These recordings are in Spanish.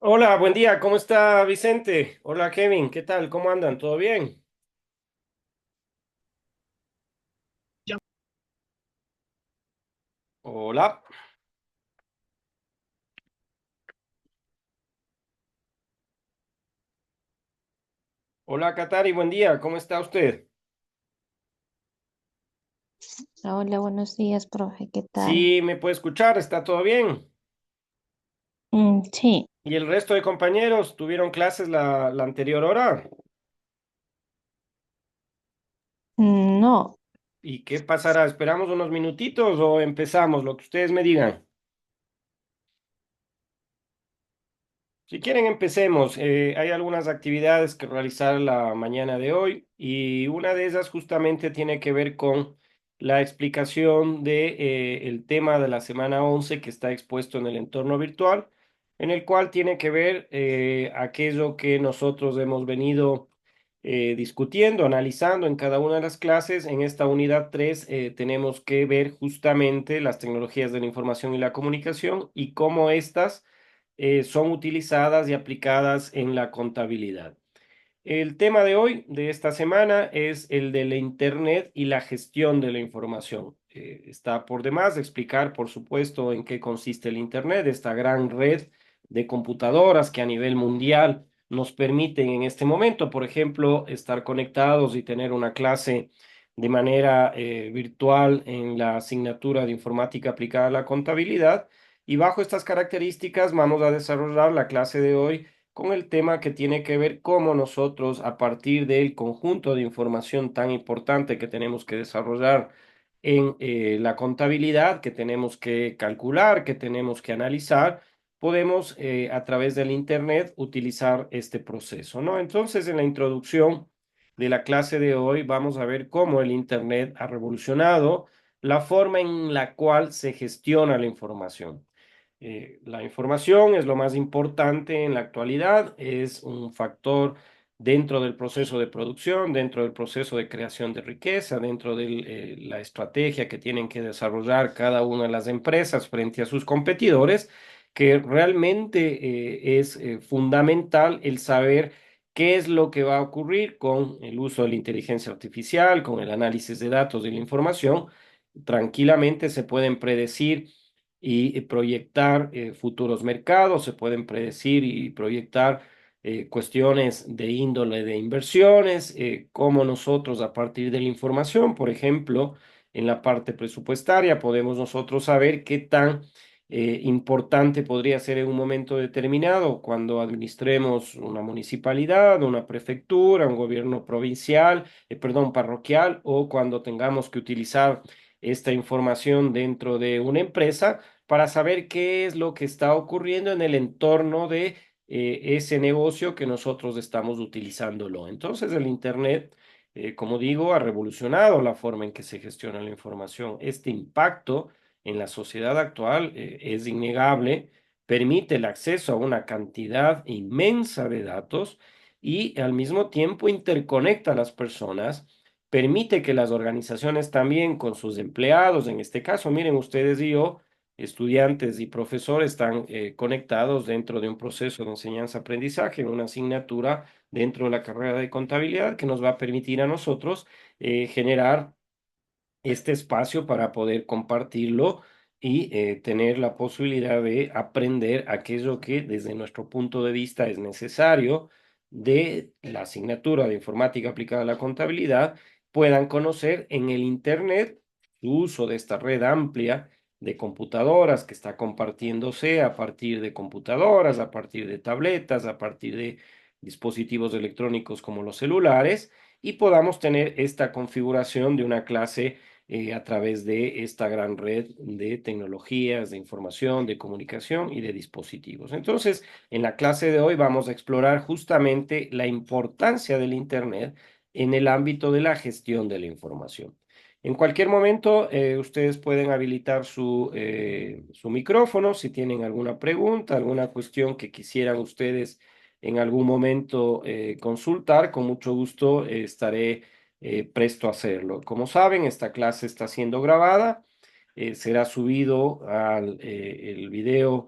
Hola, buen día, ¿cómo está Vicente? Hola Kevin, ¿qué tal? ¿Cómo andan? ¿Todo bien? Hola, hola Katari, buen día, ¿cómo está usted? Hola, buenos días, profe, ¿qué tal? Sí, me puede escuchar, ¿está todo bien? Sí, ¿Y el resto de compañeros tuvieron clases la anterior hora? no, ¿Y qué pasará? ¿Esperamos unos minutitos o empezamos? Lo que ustedes me digan. Si quieren, empecemos. Hay algunas actividades que realizar la mañana de hoy y una de ellas justamente tiene que ver con la explicación de, el tema de la semana 11 que está expuesto en el entorno virtual, en el cual tiene que ver aquello que nosotros hemos venido discutiendo, analizando en cada una de las clases. En esta unidad 3 tenemos que ver justamente las tecnologías de la información y la comunicación y cómo estas son utilizadas y aplicadas en la contabilidad. El tema de hoy, de esta semana, es el de la Internet y la gestión de la información. Está por demás explicar, por supuesto, en qué consiste el Internet, esta gran red de computadoras que a nivel mundial nos permiten en este momento, por ejemplo, estar conectados y tener una clase de manera virtual en la asignatura de informática aplicada a la contabilidad. Y bajo estas características vamos a desarrollar la clase de hoy con el tema que tiene que ver cómo nosotros, a partir del conjunto de información tan importante que tenemos que desarrollar en la contabilidad, que tenemos que calcular, que tenemos que analizar, podemos a través del Internet utilizar este proceso, ¿no? Entonces, en la introducción de la clase de hoy vamos a ver cómo el Internet ha revolucionado la forma en la cual se gestiona la información. La información es lo más importante en la actualidad, es un factor dentro del proceso de producción, dentro del proceso de creación de riqueza, dentro de la estrategia que tienen que desarrollar cada una de las empresas frente a sus competidores, que realmente es fundamental el saber qué es lo que va a ocurrir con el uso de la inteligencia artificial, con el análisis de datos y la información. Tranquilamente se pueden predecir y proyectar futuros mercados, se pueden predecir y proyectar cuestiones de índole de inversiones, como nosotros a partir de la información, por ejemplo, en la parte presupuestaria, podemos nosotros saber qué tan importante podría ser en un momento determinado cuando administremos una municipalidad, una prefectura, un gobierno provincial, perdón, parroquial, o cuando tengamos que utilizar esta información dentro de una empresa para saber qué es lo que está ocurriendo en el entorno de ese negocio que nosotros estamos utilizándolo. Entonces, el Internet, como digo, ha revolucionado la forma en que se gestiona la información. Este impacto en la sociedad actual es innegable, permite el acceso a una cantidad inmensa de datos y al mismo tiempo interconecta a las personas, permite que las organizaciones también con sus empleados, en este caso, miren ustedes y yo, estudiantes y profesores están conectados dentro de un proceso de enseñanza-aprendizaje, en una asignatura dentro de la carrera de contabilidad que nos va a permitir a nosotros generar este espacio para poder compartirlo y tener la posibilidad de aprender aquello que desde nuestro punto de vista es necesario de la asignatura de informática aplicada a la contabilidad, puedan conocer en el Internet su uso de esta red amplia de computadoras que está compartiéndose a partir de computadoras, a partir de tabletas, a partir de dispositivos electrónicos como los celulares, y podamos tener esta configuración de una clase a través de esta gran red de tecnologías, de información, de comunicación y de dispositivos. Entonces, en la clase de hoy vamos a explorar justamente la importancia del Internet en el ámbito de la gestión de la información. En cualquier momento, ustedes pueden habilitar su micrófono si tienen alguna pregunta, alguna cuestión que quisieran ustedes en algún momento consultar. Con mucho gusto estaré presto a hacerlo. Como saben, esta clase está siendo grabada, será subido al el video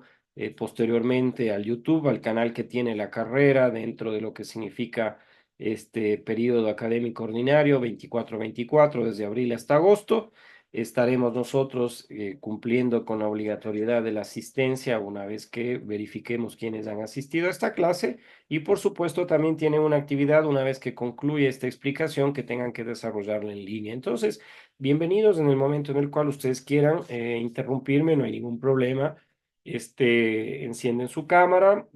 posteriormente al YouTube, al canal que tiene la carrera dentro de lo que significa este periodo académico ordinario 24-24, desde abril hasta agosto. Estaremos nosotros cumpliendo con la obligatoriedad de la asistencia una vez que verifiquemos quiénes han asistido a esta clase y por supuesto también tienen una actividad una vez que concluye esta explicación que tengan que desarrollarla en línea. Entonces, bienvenidos en el momento en el cual ustedes quieran interrumpirme, no hay ningún problema. Encienden su cámara,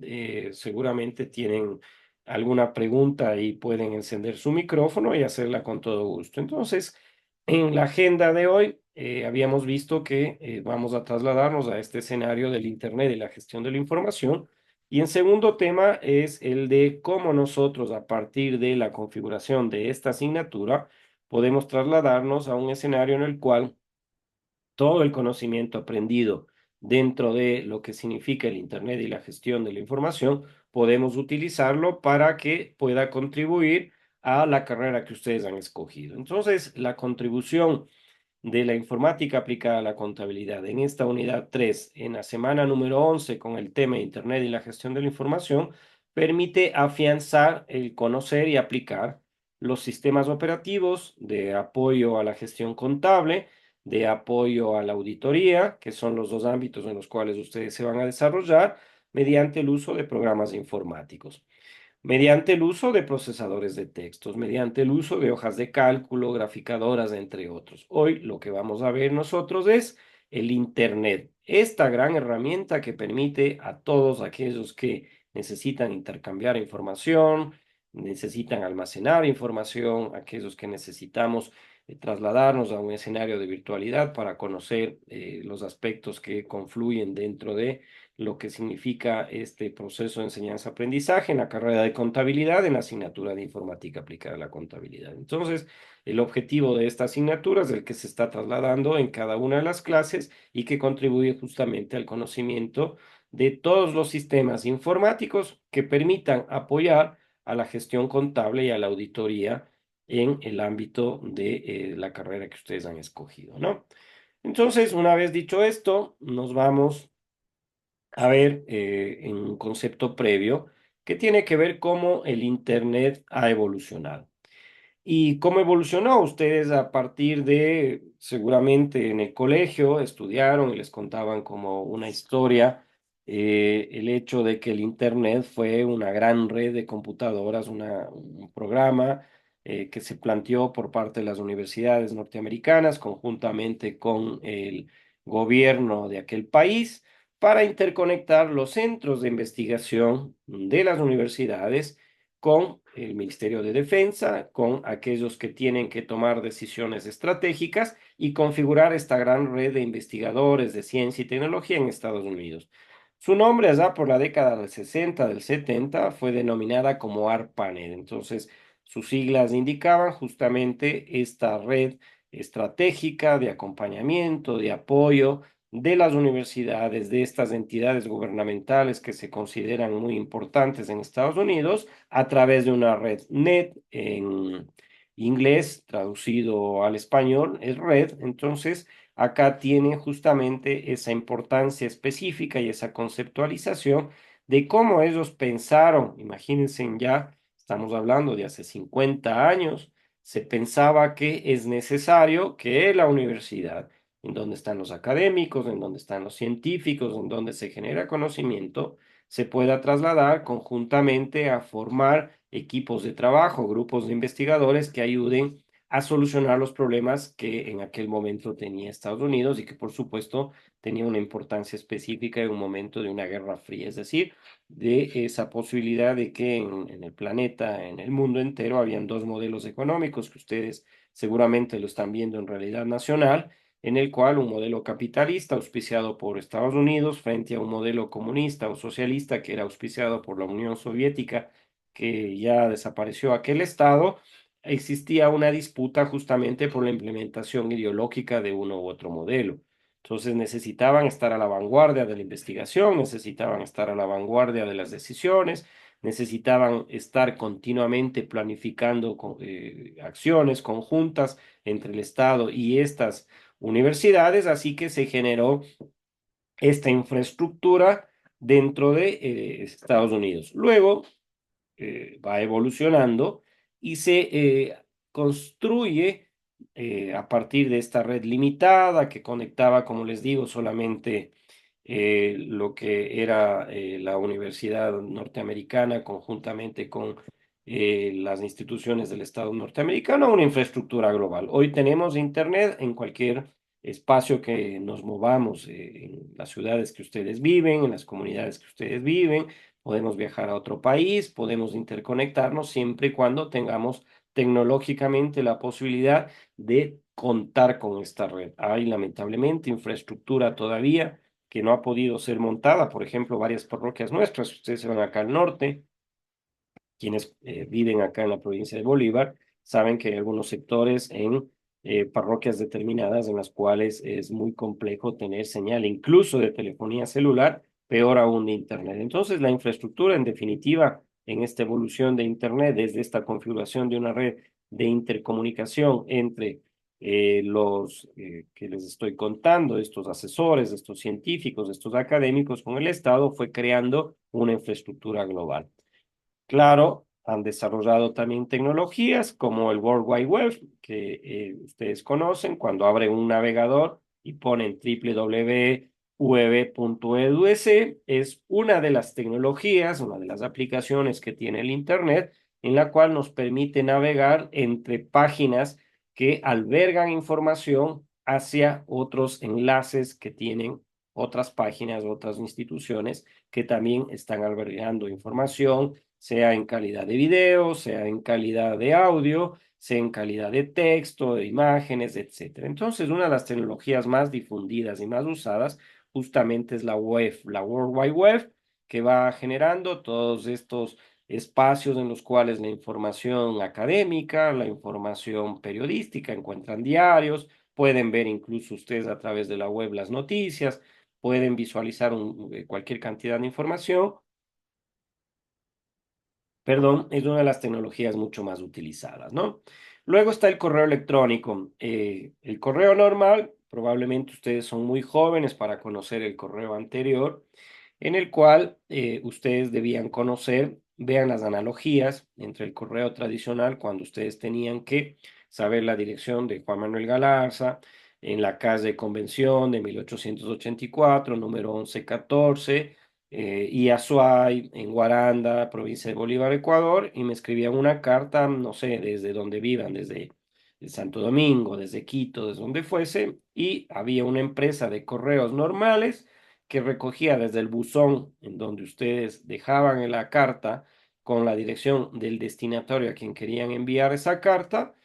seguramente tienen alguna pregunta y pueden encender su micrófono y hacerla con todo gusto. Entonces, en la agenda de hoy habíamos visto que vamos a trasladarnos a este escenario del Internet y la gestión de la información. Y en segundo tema es el de cómo nosotros a partir de la configuración de esta asignatura podemos trasladarnos a un escenario en el cual todo el conocimiento aprendido dentro de lo que significa el Internet y la gestión de la información, podemos utilizarlo para que pueda contribuir a la carrera que ustedes han escogido. Entonces, la contribución de la informática aplicada a la contabilidad en esta unidad 3, en la semana número 11 con el tema Internet y la gestión de la información, permite afianzar el conocer y aplicar los sistemas operativos de apoyo a la gestión contable, de apoyo a la auditoría, que son los dos ámbitos en los cuales ustedes se van a desarrollar mediante el uso de programas informáticos, mediante el uso de procesadores de textos, mediante el uso de hojas de cálculo, graficadoras, entre otros. Hoy lo que vamos a ver nosotros es el Internet, esta gran herramienta que permite a todos aquellos que necesitan intercambiar información, necesitan almacenar información, aquellos que necesitamos trasladarnos a un escenario de virtualidad para conocer los aspectos que confluyen dentro de lo que significa este proceso de enseñanza-aprendizaje en la carrera de contabilidad, en la asignatura de informática aplicada a la contabilidad. Entonces, el objetivo de esta asignatura es el que se está trasladando en cada una de las clases y que contribuye justamente al conocimiento de todos los sistemas informáticos que permitan apoyar a la gestión contable y a la auditoría en el ámbito de la carrera que ustedes han escogido, ¿no? Entonces, una vez dicho esto, nos vamos a ver en un concepto previo que tiene que ver cómo el Internet ha evolucionado. ¿Y cómo evolucionó? Ustedes a partir de, seguramente en el colegio, estudiaron y les contaban como una historia el hecho de que el Internet fue una gran red de computadoras, un programa que se planteó por parte de las universidades norteamericanas conjuntamente con el gobierno de aquel país para interconectar los centros de investigación de las universidades con el Ministerio de Defensa, con aquellos que tienen que tomar decisiones estratégicas y configurar esta gran red de investigadores de ciencia y tecnología en Estados Unidos. Su nombre allá por la década del 60, del 70, fue denominada como ARPANET. Entonces, sus siglas indicaban justamente esta red estratégica de acompañamiento, de apoyo de las universidades, de estas entidades gubernamentales que se consideran muy importantes en Estados Unidos, a través de una red NET en inglés, traducido al español, es red. Entonces, acá tiene justamente esa importancia específica y esa conceptualización de cómo ellos pensaron. Imagínense ya, estamos hablando de hace 50 años, se pensaba que es necesario que la universidad, en donde están los académicos, en donde están los científicos, en donde se genera conocimiento, se pueda trasladar conjuntamente a formar equipos de trabajo, grupos de investigadores que ayuden a solucionar los problemas que en aquel momento tenía Estados Unidos y que por supuesto tenía una importancia específica en un momento de una guerra fría, es decir, de esa posibilidad de que en el planeta, en el mundo entero, habían dos modelos económicos que ustedes seguramente lo están viendo en realidad nacional, en el cual un modelo capitalista auspiciado por Estados Unidos frente a un modelo comunista o socialista que era auspiciado por la Unión Soviética, que ya desapareció aquel Estado, existía una disputa justamente por la implementación ideológica de uno u otro modelo. Entonces necesitaban estar a la vanguardia de la investigación, necesitaban estar a la vanguardia de las decisiones, necesitaban estar continuamente planificando acciones conjuntas entre el Estado y estas universidades, así que se generó esta infraestructura dentro de Estados Unidos. Luego va evolucionando y se construye a partir de esta red limitada que conectaba, como les digo, solamente lo que era la Universidad Norteamericana conjuntamente con las instituciones del Estado norteamericano a una infraestructura global. Hoy tenemos Internet en cualquier espacio que nos movamos, en las ciudades que ustedes viven, en las comunidades que ustedes viven. Podemos viajar a otro país, podemos interconectarnos siempre y cuando tengamos tecnológicamente la posibilidad de contar con esta red. Hay lamentablemente infraestructura todavía que no ha podido ser montada, por ejemplo, varias parroquias nuestras, ustedes se van acá al norte, quienes viven acá en la provincia de Bolívar saben que hay algunos sectores en parroquias determinadas en las cuales es muy complejo tener señal, incluso de telefonía celular, peor aún de Internet. Entonces, la infraestructura, en definitiva, en esta evolución de Internet, desde esta configuración de una red de intercomunicación entre los que les estoy contando, estos asesores, estos científicos, estos académicos con el Estado, fue creando una infraestructura global. Claro, han desarrollado también tecnologías como el World Wide Web, que ustedes conocen, cuando abren un navegador y ponen www.ueb.edu.es, es una de las tecnologías, una de las aplicaciones que tiene el Internet, en la cual nos permite navegar entre páginas que albergan información hacia otros enlaces que tienen otras páginas, otras instituciones que también están albergando información, sea en calidad de video, sea en calidad de audio, sea en calidad de texto, de imágenes, etcétera. Entonces, una de las tecnologías más difundidas y más usadas justamente es la web, la World Wide Web, que va generando todos estos espacios en los cuales la información académica, la información periodística, encuentran diarios, pueden ver incluso ustedes a través de la web las noticias, pueden visualizar cualquier cantidad de información. Perdón, es una de las tecnologías mucho más utilizadas, ¿no? Luego está el correo electrónico. El correo normal, probablemente ustedes son muy jóvenes para conocer el correo anterior, en el cual ustedes debían conocer, vean las analogías entre el correo tradicional, cuando ustedes tenían que saber la dirección de Juan Manuel Galarza, en la calle Convención de 1884, número 1114, y Azuay, en Guaranda, provincia de Bolívar, Ecuador, y me escribían una carta, no sé, desde donde vivan, desde Santo Domingo, desde Quito, desde donde fuese, y había una empresa de correos normales que recogía desde el buzón en donde ustedes dejaban en la carta con la dirección del destinatario a quien querían enviar esa carta,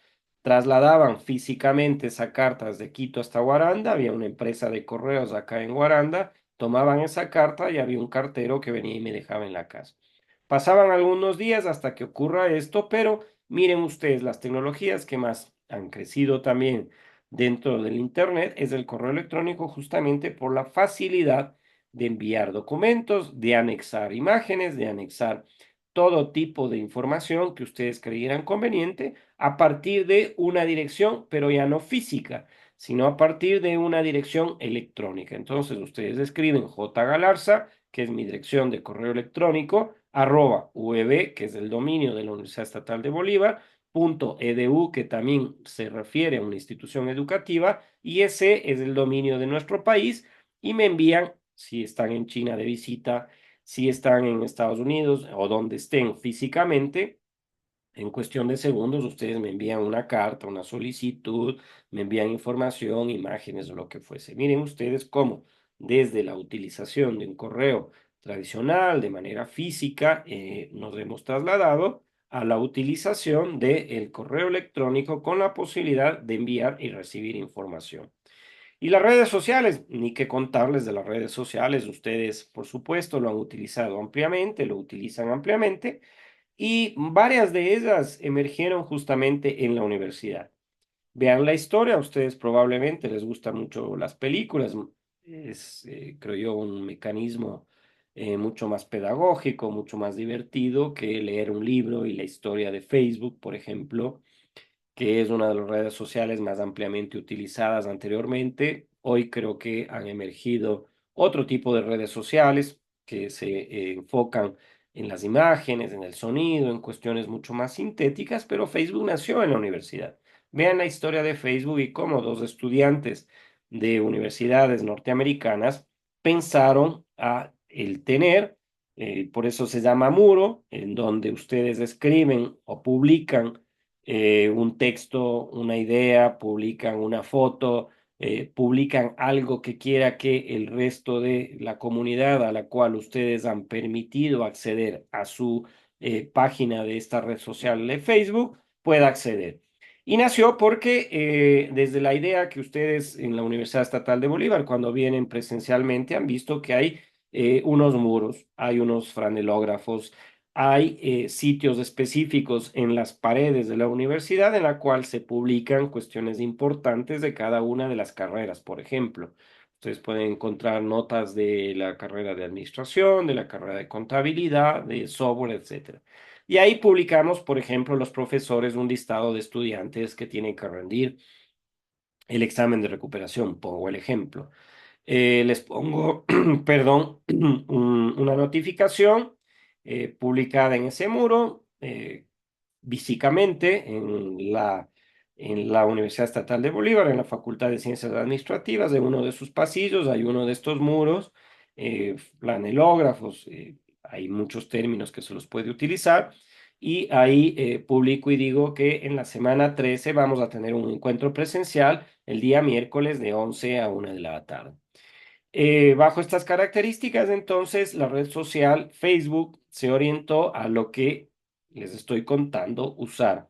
trasladaban físicamente esa carta desde Quito hasta Guaranda, había una empresa de correos acá en Guaranda, tomaban esa carta y había un cartero que venía y me dejaba en la casa. Pasaban algunos días hasta que ocurra esto, pero miren ustedes, las tecnologías que más han crecido también dentro del Internet es el correo electrónico justamente por la facilidad de enviar documentos, de anexar imágenes, de anexar todo tipo de información que ustedes creyeran conveniente a partir de una dirección, pero ya no física, sino a partir de una dirección electrónica. Entonces ustedes escriben J. Galarza, que es mi dirección de correo electrónico, @UEB, que es el dominio de la Universidad Estatal de Bolívar, .edu, que también se refiere a una institución educativa, y ese es el dominio de nuestro país, y me envían, si están en China de visita, si están en Estados Unidos o donde estén físicamente, en cuestión de segundos, ustedes me envían una carta, una solicitud, me envían información, imágenes o lo que fuese. Miren ustedes cómo desde la utilización de un correo tradicional, de manera física, nos hemos trasladado a la utilización del correo electrónico con la posibilidad de enviar y recibir información. Y las redes sociales, ni qué contarles de las redes sociales, ustedes por supuesto lo han utilizado ampliamente, lo utilizan ampliamente y varias de ellas emergieron justamente en la universidad. Vean la historia, a ustedes probablemente les gustan mucho las películas, es, creo yo, un mecanismo mucho más pedagógico, mucho más divertido que leer un libro y la historia de Facebook, por ejemplo, que es una de las redes sociales más ampliamente utilizadas anteriormente. Hoy creo que han emergido otro tipo de redes sociales. que se enfocan en las imágenes, en el sonido, en cuestiones mucho más sintéticas, pero Facebook nació en la universidad. Vean la historia de Facebook y cómo dos estudiantes de universidades norteamericanas pensaron a el tener, por eso se llama muro, en donde ustedes escriben o publican un texto, una idea, publican una foto, publican algo que quiera que el resto de la comunidad a la cual ustedes han permitido acceder a su página de esta red social de Facebook pueda acceder. Y nació porque desde la idea que ustedes en la Universidad Estatal de Bolívar, cuando vienen presencialmente, han visto que hay unos muros, hay unos franelógrafos, hay sitios específicos en las paredes de la universidad en la cual se publican cuestiones importantes de cada una de las carreras. Por ejemplo, ustedes pueden encontrar notas de la carrera de administración, de la carrera de contabilidad, de software, etcétera. Y ahí publicamos, por ejemplo, los profesores un listado de estudiantes que tienen que rendir el examen de recuperación, pongo el ejemplo. Les pongo, perdón, una notificación publicada en ese muro, físicamente en la Universidad Estatal de Bolívar, en la Facultad de Ciencias Administrativas, en uno de sus pasillos hay uno de estos muros, flanelógrafos, hay muchos términos que se los puede utilizar. Y ahí publico y digo que en la semana 13 vamos a tener un encuentro presencial el día miércoles de 11 a 1 de la tarde. Bajo estas características, entonces, la red social Facebook se orientó a lo que les estoy contando, usar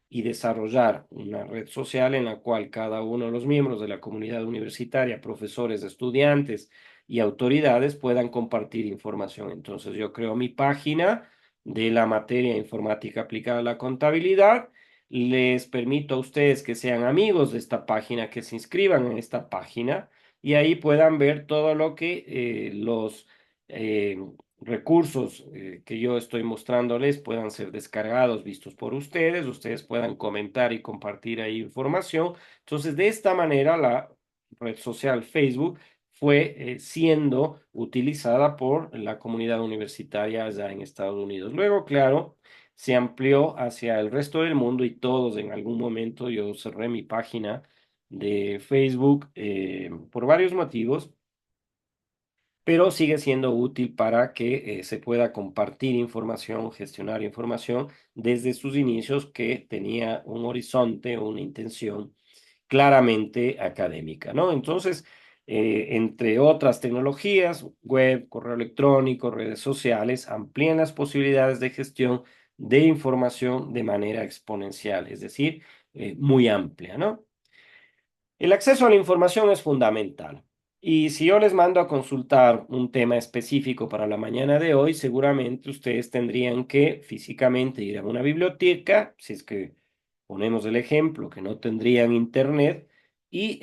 y desarrollar una red social en la cual cada uno de los miembros de la comunidad universitaria, profesores, estudiantes y autoridades puedan compartir información. Entonces, yo creo mi página de la materia informática aplicada a la contabilidad. Les permito a ustedes que sean amigos de esta página, que se inscriban en esta página y ahí puedan ver todo lo que los eh, recursos que yo estoy mostrándoles puedan ser descargados, vistos por ustedes, ustedes puedan comentar y compartir ahí información. Entonces, de esta manera, la red social Facebook fue siendo utilizada por la comunidad universitaria allá en Estados Unidos. Luego, claro, se amplió hacia el resto del mundo y todos en algún momento yo cerré mi página de Facebook por varios motivos, pero sigue siendo útil para que se pueda compartir información, gestionar información desde sus inicios que tenía un horizonte, una intención claramente académica, ¿no? Entonces, entre otras tecnologías, web, correo electrónico, redes sociales, amplían las posibilidades de gestión de información de manera exponencial, es decir, muy amplia, ¿no? El acceso a la información es fundamental. Y si yo les mando a consultar un tema específico para la mañana de hoy, seguramente ustedes tendrían que físicamente ir a una biblioteca, si es que ponemos el ejemplo, que no tendrían internet, y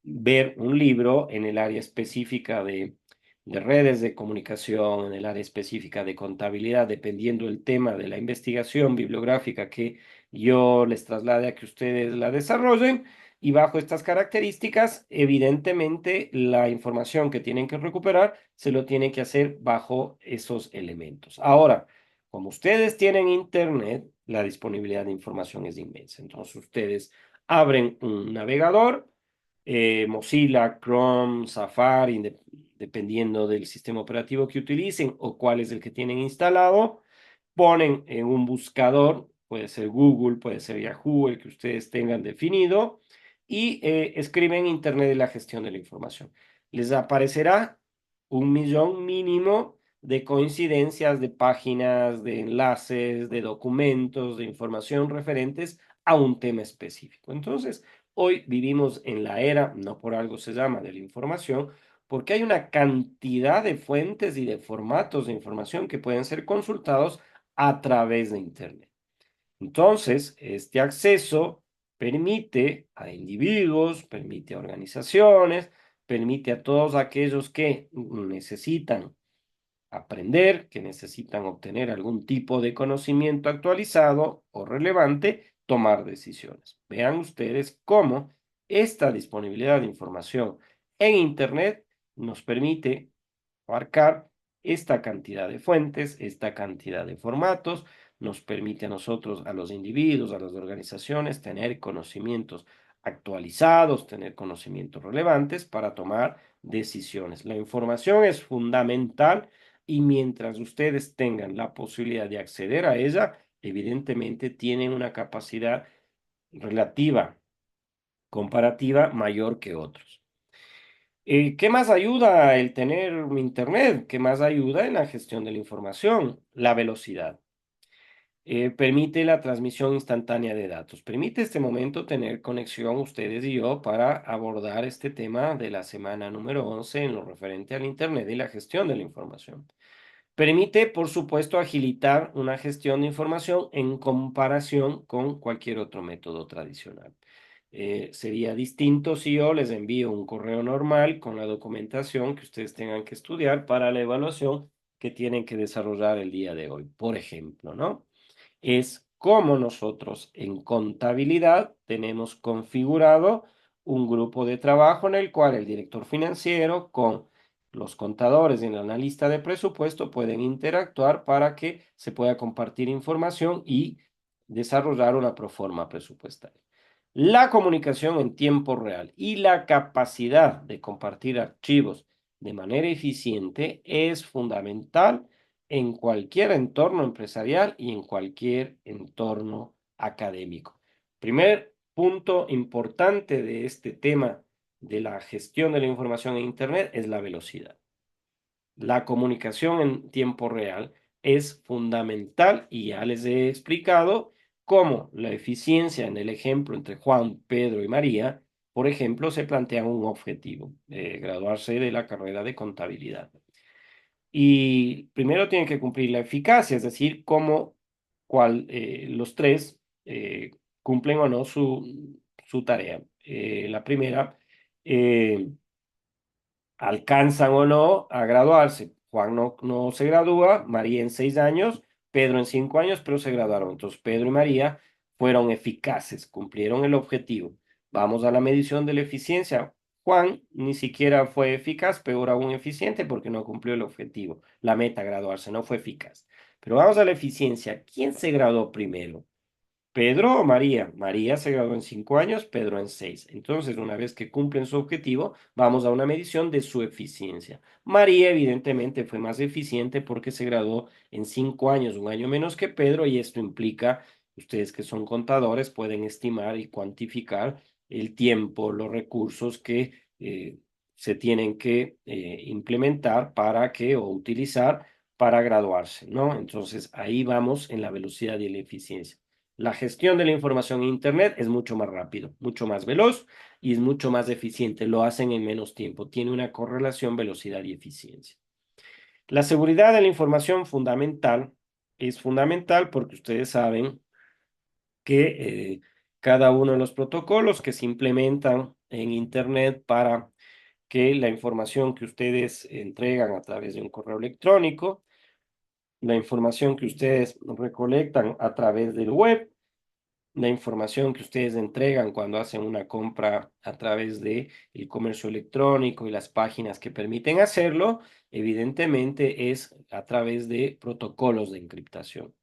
ver un libro en el área específica de redes de comunicación, en el área específica de contabilidad, dependiendo del tema de la investigación bibliográfica que yo les traslade a que ustedes la desarrollen. Y bajo estas características, evidentemente, la información que tienen que recuperar se lo tienen que hacer bajo esos elementos. Ahora, como ustedes tienen internet, la disponibilidad de información es inmensa. Entonces, ustedes abren un navegador, Mozilla, Chrome, Safari, dependiendo del sistema operativo que utilicen o cuál es el que tienen instalado, ponen en un buscador, puede ser Google, puede ser Yahoo, el que ustedes tengan definido, y escriben Internet de la gestión de la información. Les aparecerá un millón mínimo de coincidencias de páginas, de enlaces, de documentos, de información referentes a un tema específico. Entonces, hoy vivimos en la era, no por algo se llama, de la información, porque hay una cantidad de fuentes y de formatos de información que pueden ser consultados a través de Internet. Entonces, este acceso permite a individuos, permite a organizaciones, permite a todos aquellos que necesitan aprender, que necesitan obtener algún tipo de conocimiento actualizado o relevante, tomar decisiones. Vean ustedes cómo esta disponibilidad de información en Internet nos permite abarcar esta cantidad de fuentes, esta cantidad de formatos, nos permite a nosotros, a los individuos, a las organizaciones, tener conocimientos actualizados, tener conocimientos relevantes para tomar decisiones. La información es fundamental y mientras ustedes tengan la posibilidad de acceder a ella, evidentemente tienen una capacidad relativa, comparativa mayor que otros. ¿Qué más ayuda el tener Internet? ¿Qué más ayuda en la gestión de la información? La velocidad. Permite la transmisión instantánea de datos. Permite este momento tener conexión ustedes y yo para abordar este tema de la semana número 11 en lo referente al Internet y la gestión de la información. Permite, por supuesto, agilitar una gestión de información en comparación con cualquier otro método tradicional. Sería distinto si yo les envío un correo normal con la documentación que ustedes tengan que estudiar para la evaluación que tienen que desarrollar el día de hoy, por ejemplo, ¿no? Es cómo nosotros en contabilidad tenemos configurado un grupo de trabajo en el cual el director financiero con los contadores y el analista de presupuesto pueden interactuar para que se pueda compartir información y desarrollar una proforma presupuestaria. La comunicación en tiempo real y la capacidad de compartir archivos de manera eficiente es fundamental en cualquier entorno empresarial y en cualquier entorno académico. Primer punto importante de este tema de la gestión de la información en Internet es la velocidad. La comunicación en tiempo real es fundamental y ya les he explicado cómo la eficiencia en el ejemplo entre Juan, Pedro y María, por ejemplo, se plantea un objetivo, graduarse de la carrera de contabilidad. Y primero tienen que cumplir la eficacia, es decir, los tres cumplen o no su tarea. La primera, eh, alcanzan o no a graduarse. Juan no se gradúa, María en 6 años, Pedro en 5 años, pero se graduaron. Entonces, Pedro y María fueron eficaces, cumplieron el objetivo. Vamos a la medición de la eficiencia. Juan ni siquiera fue eficaz, peor aún eficiente, porque no cumplió el objetivo. La meta, graduarse, no fue eficaz. Pero vamos a la eficiencia. ¿Quién se graduó primero? ¿Pedro o María? María se graduó en 5 años, Pedro en 6. Entonces, una vez que cumplen su objetivo, vamos a una medición de su eficiencia. María, evidentemente, fue más eficiente porque se graduó en 5 años, un año menos que Pedro, y esto implica, ustedes que son contadores, pueden estimar y cuantificar el tiempo, los recursos que se tienen que implementar para que o utilizar para graduarse, ¿no? Entonces, ahí vamos en la velocidad y la eficiencia. La gestión de la información en Internet es mucho más rápido, mucho más veloz y es mucho más eficiente. Lo hacen en menos tiempo. Tiene una correlación velocidad y eficiencia. La seguridad de la información es fundamental porque ustedes saben que cada uno de los protocolos que se implementan en Internet para que la información que ustedes entregan a través de un correo electrónico, la información que ustedes recolectan a través del web, la información que ustedes entregan cuando hacen una compra a través de el comercio electrónico y las páginas que permiten hacerlo, evidentemente es a través de protocolos de encriptación.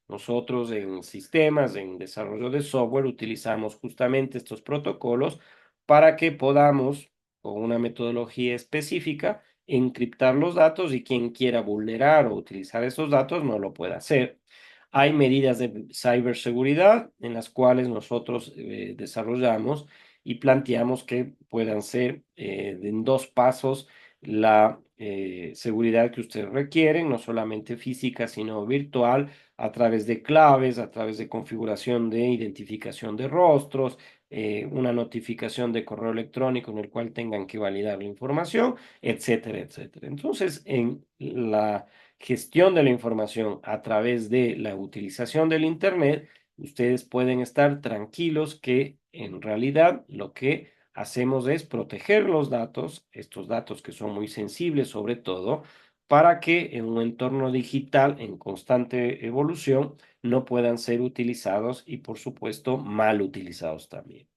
Nosotros en sistemas, en desarrollo de software, utilizamos justamente estos protocolos para que podamos, con una metodología específica, encriptar los datos y quien quiera vulnerar o utilizar esos datos no lo puede hacer. Hay medidas de ciberseguridad en las cuales nosotros desarrollamos y planteamos que puedan ser en 2 pasos la seguridad que ustedes requieren, no solamente física, sino virtual, a través de claves, a través de configuración de identificación de rostros, una notificación de correo electrónico en el cual tengan que validar la información, etcétera, etcétera. Entonces, en la gestión de la información a través de la utilización del Internet, ustedes pueden estar tranquilos que en realidad lo que hacemos es proteger los datos, estos datos que son muy sensibles sobre todo, para que en un entorno digital en constante evolución no puedan ser utilizados y por supuesto mal utilizados también.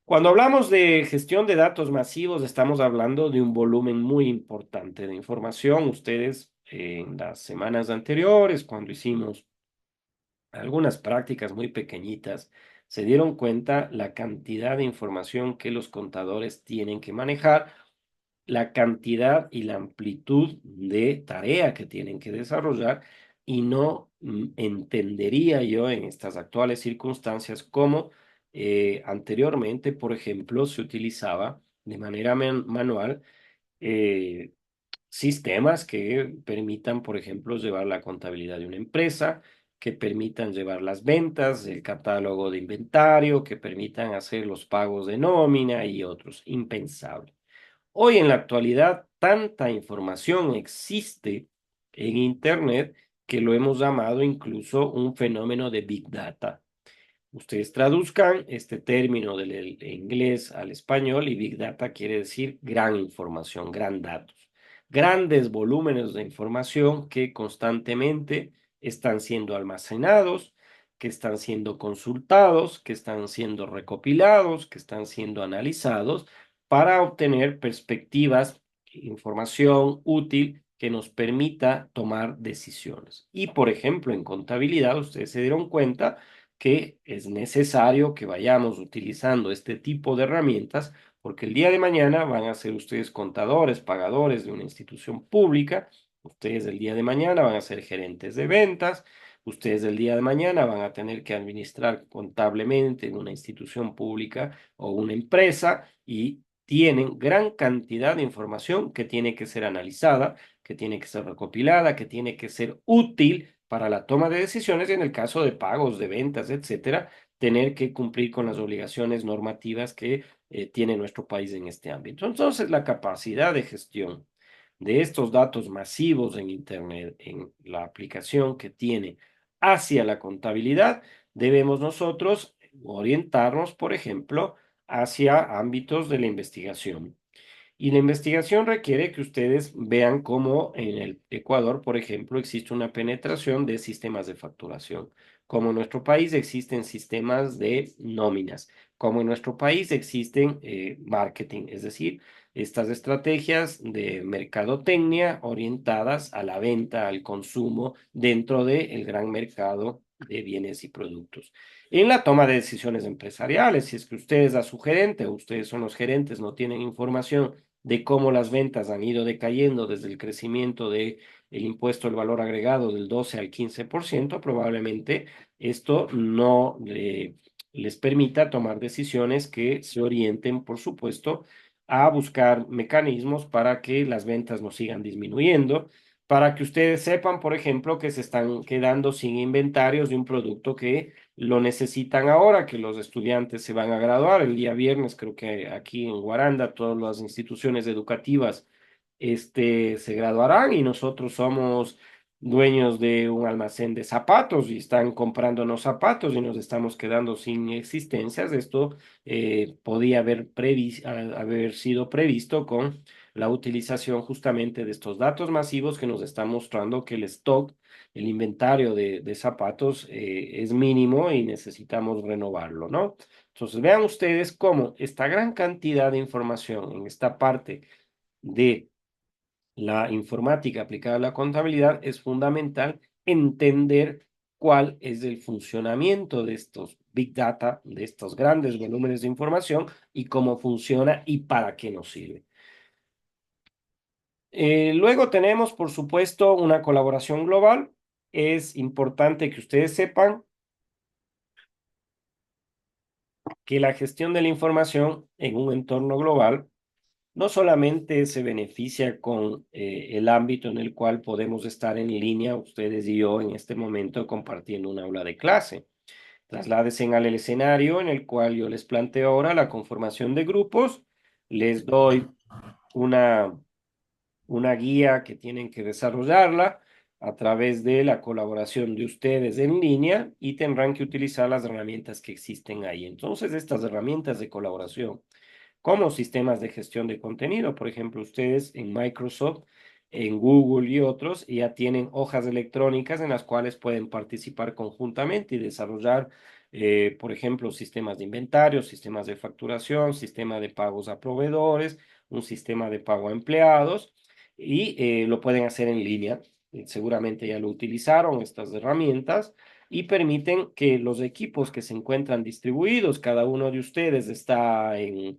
Cuando hablamos de gestión de datos masivos, estamos hablando de un volumen muy importante de información. Ustedes en las semanas anteriores, cuando hicimos algunas prácticas muy pequeñitas, se dieron cuenta la cantidad de información que los contadores tienen que manejar, la cantidad y la amplitud de tarea que tienen que desarrollar, y no entendería yo en estas actuales circunstancias cómo anteriormente, por ejemplo, se utilizaba de manera manual eh, sistemas que permitan, por ejemplo, llevar la contabilidad de una empresa, que permitan llevar las ventas, el catálogo de inventario, que permitan hacer los pagos de nómina y otros. Impensable. Hoy en la actualidad, tanta información existe en Internet que lo hemos llamado incluso un fenómeno de Big Data. Ustedes traduzcan este término del inglés al español y Big Data quiere decir gran información, gran datos. Grandes volúmenes de información que constantemente están siendo almacenados, que están siendo consultados, que están siendo recopilados, que están siendo analizados para obtener perspectivas, información útil que nos permita tomar decisiones. Y por ejemplo, en contabilidad, ustedes se dieron cuenta que es necesario que vayamos utilizando este tipo de herramientas porque el día de mañana van a ser ustedes contadores, pagadores de una institución pública, ustedes el día de mañana van a ser gerentes de ventas, ustedes el día de mañana van a tener que administrar contablemente en una institución pública o una empresa y tienen gran cantidad de información que tiene que ser analizada, que tiene que ser recopilada, que tiene que ser útil para la toma de decisiones y en el caso de pagos, de ventas, etcétera, tener que cumplir con las obligaciones normativas que tiene nuestro país en este ámbito. Entonces, la capacidad de gestión de estos datos masivos en Internet, en la aplicación que tiene hacia la contabilidad, debemos nosotros orientarnos, por ejemplo, hacia ámbitos de la investigación. Y la investigación requiere que ustedes vean cómo en el Ecuador, por ejemplo, existe una penetración de sistemas de facturación, como en nuestro país existen sistemas de nóminas, como en nuestro país existen marketing, es decir, estas estrategias de mercadotecnia orientadas a la venta, al consumo dentro del gran mercado de bienes y productos. En la toma de decisiones empresariales, si es que ustedes a su gerente o ustedes son los gerentes no tienen información de cómo las ventas han ido decayendo desde el crecimiento del impuesto del valor agregado del 12 al 15%, probablemente esto no les permita tomar decisiones que se orienten, por supuesto, a buscar mecanismos para que las ventas no sigan disminuyendo, para que ustedes sepan, por ejemplo, que se están quedando sin inventarios de un producto que lo necesitan ahora, que los estudiantes se van a graduar. El día viernes, creo que aquí en Guaranda, todas las instituciones educativas se graduarán y nosotros somos dueños de un almacén de zapatos y están comprándonos zapatos y nos estamos quedando sin existencias. Esto podía haber sido previsto con la utilización justamente de estos datos masivos que nos están mostrando que el stock, el inventario de zapatos es mínimo y necesitamos renovarlo, ¿no? Entonces, vean ustedes cómo esta gran cantidad de información en esta parte de la informática aplicada a la contabilidad es fundamental entender cuál es el funcionamiento de estos big data, de estos grandes volúmenes de información y cómo funciona y para qué nos sirve. Luego tenemos, por supuesto, una colaboración global. Es importante que ustedes sepan que la gestión de la información en un entorno global no solamente se beneficia con el ámbito en el cual podemos estar en línea, ustedes y yo en este momento compartiendo un aula de clase. Trasládense al escenario en el cual yo les planteo ahora la conformación de grupos, les doy una una guía que tienen que desarrollarla a través de la colaboración de ustedes en línea y tendrán que utilizar las herramientas que existen ahí. Entonces, estas herramientas de colaboración, como sistemas de gestión de contenido, por ejemplo, ustedes en Microsoft, en Google y otros ya tienen hojas electrónicas en las cuales pueden participar conjuntamente y desarrollar por ejemplo, sistemas de inventario, sistemas de facturación, sistema de pagos a proveedores, un sistema de pago a empleados y lo pueden hacer en línea. Seguramente ya lo utilizaron estas herramientas y permiten que los equipos que se encuentran distribuidos, cada uno de ustedes está en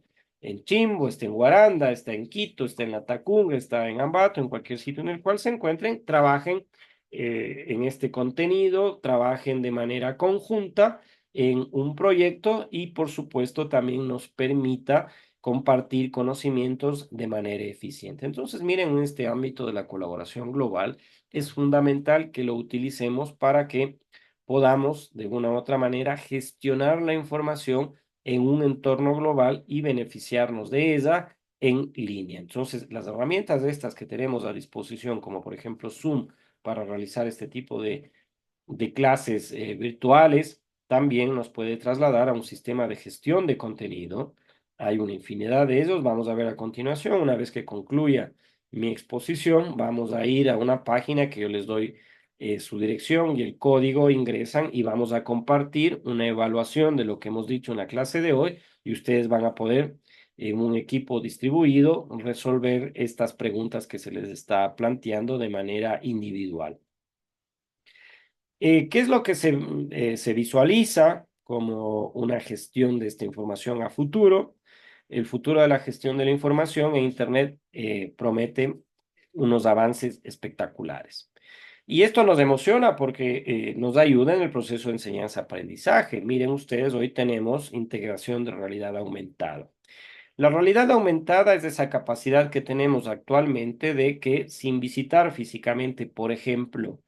Chimbo, está en Guaranda, está en Quito, está en Latacunga, está en Ambato, en cualquier sitio en el cual se encuentren, trabajen en este contenido, trabajen de manera conjunta en un proyecto y por supuesto también nos permita compartir conocimientos de manera eficiente. Entonces, miren, en este ámbito de la colaboración global es fundamental que lo utilicemos para que podamos de una u otra manera gestionar la información en un entorno global y beneficiarnos de ella en línea. Entonces, las herramientas estas que tenemos a disposición, como por ejemplo Zoom, para realizar este tipo de clases virtuales, también nos puede trasladar a un sistema de gestión de contenido. Hay una infinidad de ellos, vamos a ver a continuación. Una vez que concluya mi exposición, vamos a ir a una página que yo les doy su dirección y el código, ingresan y vamos a compartir una evaluación de lo que hemos dicho en la clase de hoy y ustedes van a poder en un equipo distribuido resolver estas preguntas que se les está planteando de manera individual. ¿Qué es lo que se visualiza como una gestión de esta información a futuro? El futuro de la gestión de la información en Internet promete unos avances espectaculares. Y esto nos emociona porque nos ayuda en el proceso de enseñanza-aprendizaje. Miren ustedes, hoy tenemos integración de realidad aumentada. La realidad aumentada es esa capacidad que tenemos actualmente de que sin visitar físicamente, por ejemplo,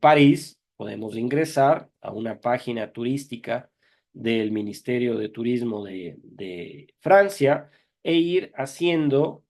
París, podemos ingresar a una página turística del Ministerio de Turismo de Francia e ir haciendo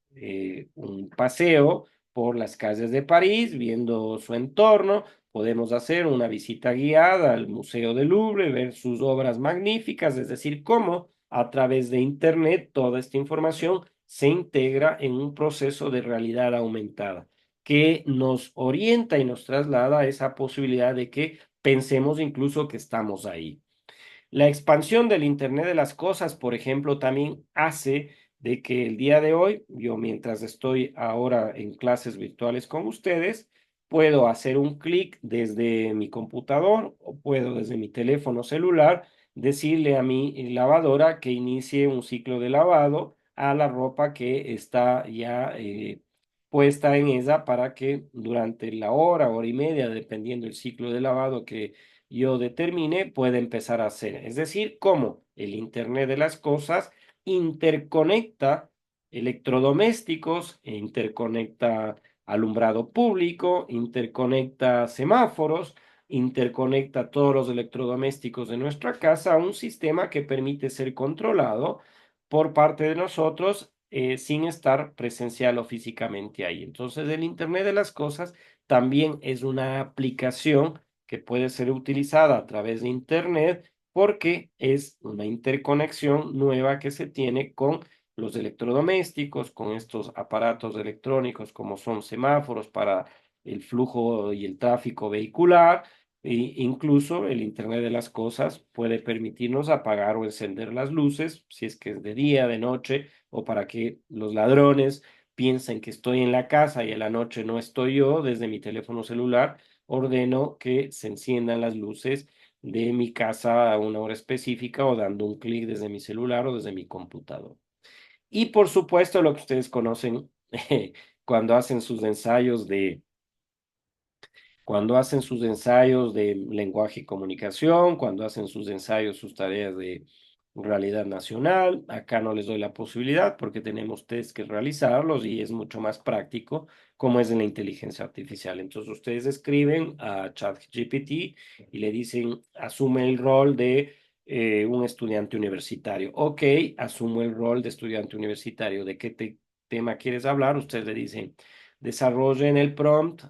un paseo por las calles de París, viendo su entorno. Podemos hacer una visita guiada al Museo del Louvre, ver sus obras magníficas, es decir, cómo a través de Internet toda esta información se integra en un proceso de realidad aumentada que nos orienta y nos traslada a esa posibilidad de que pensemos incluso que estamos ahí. La expansión del Internet de las cosas, por ejemplo, también hace de que el día de hoy, yo mientras estoy ahora en clases virtuales con ustedes, puedo hacer un clic desde mi computador o puedo desde mi teléfono celular decirle a mi lavadora que inicie un ciclo de lavado a la ropa que está ya puesta en ella para que durante la hora y media, dependiendo del ciclo de lavado que yo determine, puede empezar a hacer. Es decir, cómo el Internet de las cosas interconecta electrodomésticos, interconecta alumbrado público, interconecta semáforos, interconecta todos los electrodomésticos de nuestra casa a un sistema que permite ser controlado por parte de nosotros sin estar presencial o físicamente ahí. Entonces, el Internet de las cosas también es una aplicación que puede ser utilizada a través de Internet porque es una interconexión nueva que se tiene con los electrodomésticos, con estos aparatos electrónicos como son semáforos para el flujo y el tráfico vehicular. E incluso el Internet de las cosas puede permitirnos apagar o encender las luces, si es que es de día, de noche, o para que los ladrones piensen que estoy en la casa y a la noche no estoy yo, desde mi teléfono celular ordeno que se enciendan las luces de mi casa a una hora específica o dando un clic desde mi celular o desde mi computador. Y por supuesto lo que ustedes conocen cuando hacen sus ensayos cuando hacen sus ensayos de lenguaje y comunicación, cuando hacen sus ensayos, sus tareas de realidad nacional. Acá no les doy la posibilidad porque tenemos test que realizarlos y es mucho más práctico como es en la inteligencia artificial. Entonces ustedes escriben a ChatGPT y le dicen, asume el rol de un estudiante universitario. Ok, asumo el rol de estudiante universitario. ¿De qué tema quieres hablar? Ustedes le dicen desarrollen el prompt,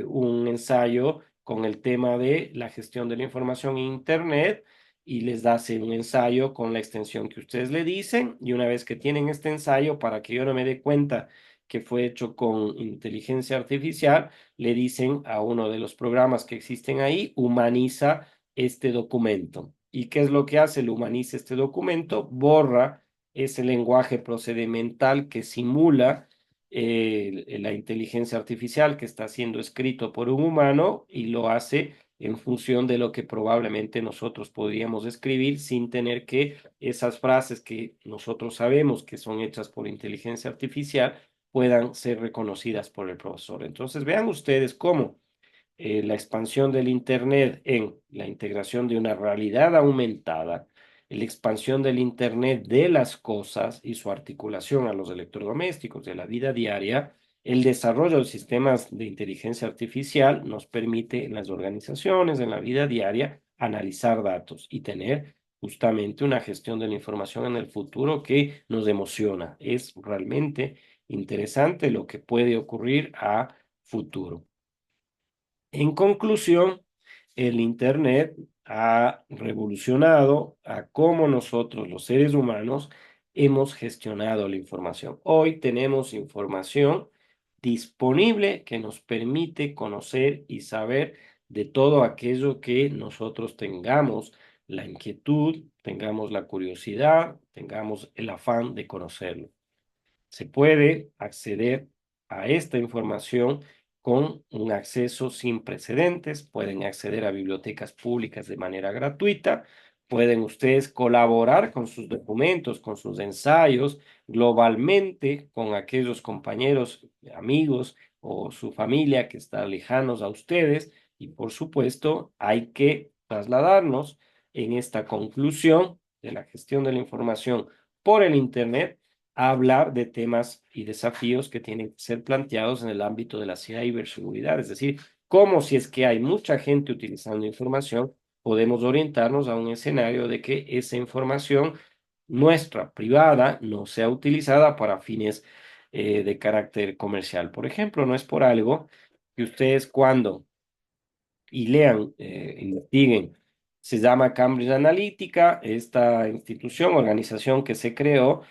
un ensayo con el tema de la gestión de la información en Internet y les hace un ensayo con la extensión que ustedes le dicen y una vez que tienen este ensayo, para que yo no me dé cuenta que fue hecho con inteligencia artificial, le dicen a uno de los programas que existen ahí, humaniza este documento. ¿Y qué es lo que hace? Lo humaniza este documento, borra ese lenguaje procedimental que simula la inteligencia artificial que está siendo escrito por un humano y lo hace en función de lo que probablemente nosotros podríamos escribir sin tener que esas frases que nosotros sabemos que son hechas por inteligencia artificial puedan ser reconocidas por el profesor. Entonces, vean ustedes cómo la expansión del Internet en la integración de una realidad aumentada, la expansión del Internet de las cosas y su articulación a los electrodomésticos de la vida diaria, el desarrollo de sistemas de inteligencia artificial nos permite en las organizaciones, en la vida diaria, analizar datos y tener justamente una gestión de la información en el futuro que nos emociona. Es realmente interesante lo que puede ocurrir a futuro. En conclusión, el Internet ha revolucionado a cómo nosotros, los seres humanos, hemos gestionado la información. Hoy tenemos información disponible que nos permite conocer y saber de todo aquello que nosotros tengamos la inquietud, tengamos la curiosidad, tengamos el afán de conocerlo. Se puede acceder a esta información con un acceso sin precedentes, pueden acceder a bibliotecas públicas de manera gratuita, pueden ustedes colaborar con sus documentos, con sus ensayos, globalmente con aquellos compañeros, amigos o su familia que está lejanos a ustedes y por supuesto hay que trasladarnos en esta conclusión de la gestión de la información por el Internet a hablar de temas y desafíos que tienen que ser planteados en el ámbito de la ciberseguridad, es decir, cómo si es que hay mucha gente utilizando información, podemos orientarnos a un escenario de que esa información nuestra, privada, no sea utilizada para fines de carácter comercial. Por ejemplo, no es por algo que ustedes cuando y lean, investiguen. Se llama Cambridge Analytica, esta institución, organización que se creó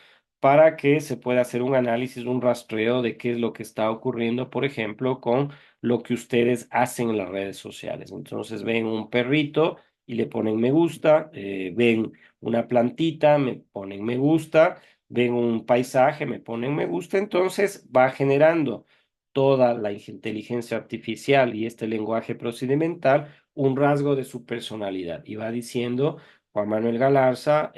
para que se pueda hacer un análisis, un rastreo de qué es lo que está ocurriendo, por ejemplo, con lo que ustedes hacen en las redes sociales. Entonces ven un perrito y le ponen me gusta, ven una plantita, me ponen me gusta, ven un paisaje, me ponen me gusta, entonces va generando toda la inteligencia artificial y este lenguaje procedimental un rasgo de su personalidad. Y va diciendo, Juan Manuel Galarza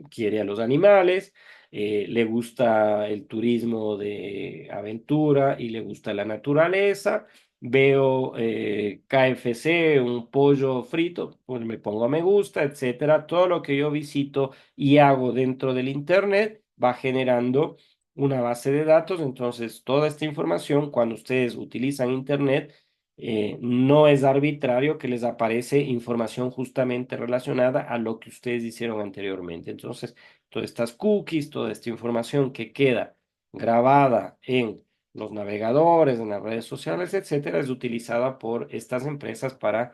quiere a los animales, le gusta el turismo de aventura y le gusta la naturaleza. Veo KFC, un pollo frito, pues me pongo a me gusta, etcétera. Todo lo que yo visito y hago dentro del Internet va generando una base de datos, entonces toda esta información, cuando ustedes utilizan Internet, no es arbitrario que les aparece información justamente relacionada a lo que ustedes hicieron anteriormente. Entonces, todas estas cookies, toda esta información que queda grabada en los navegadores, en las redes sociales, etcétera, es utilizada por estas empresas para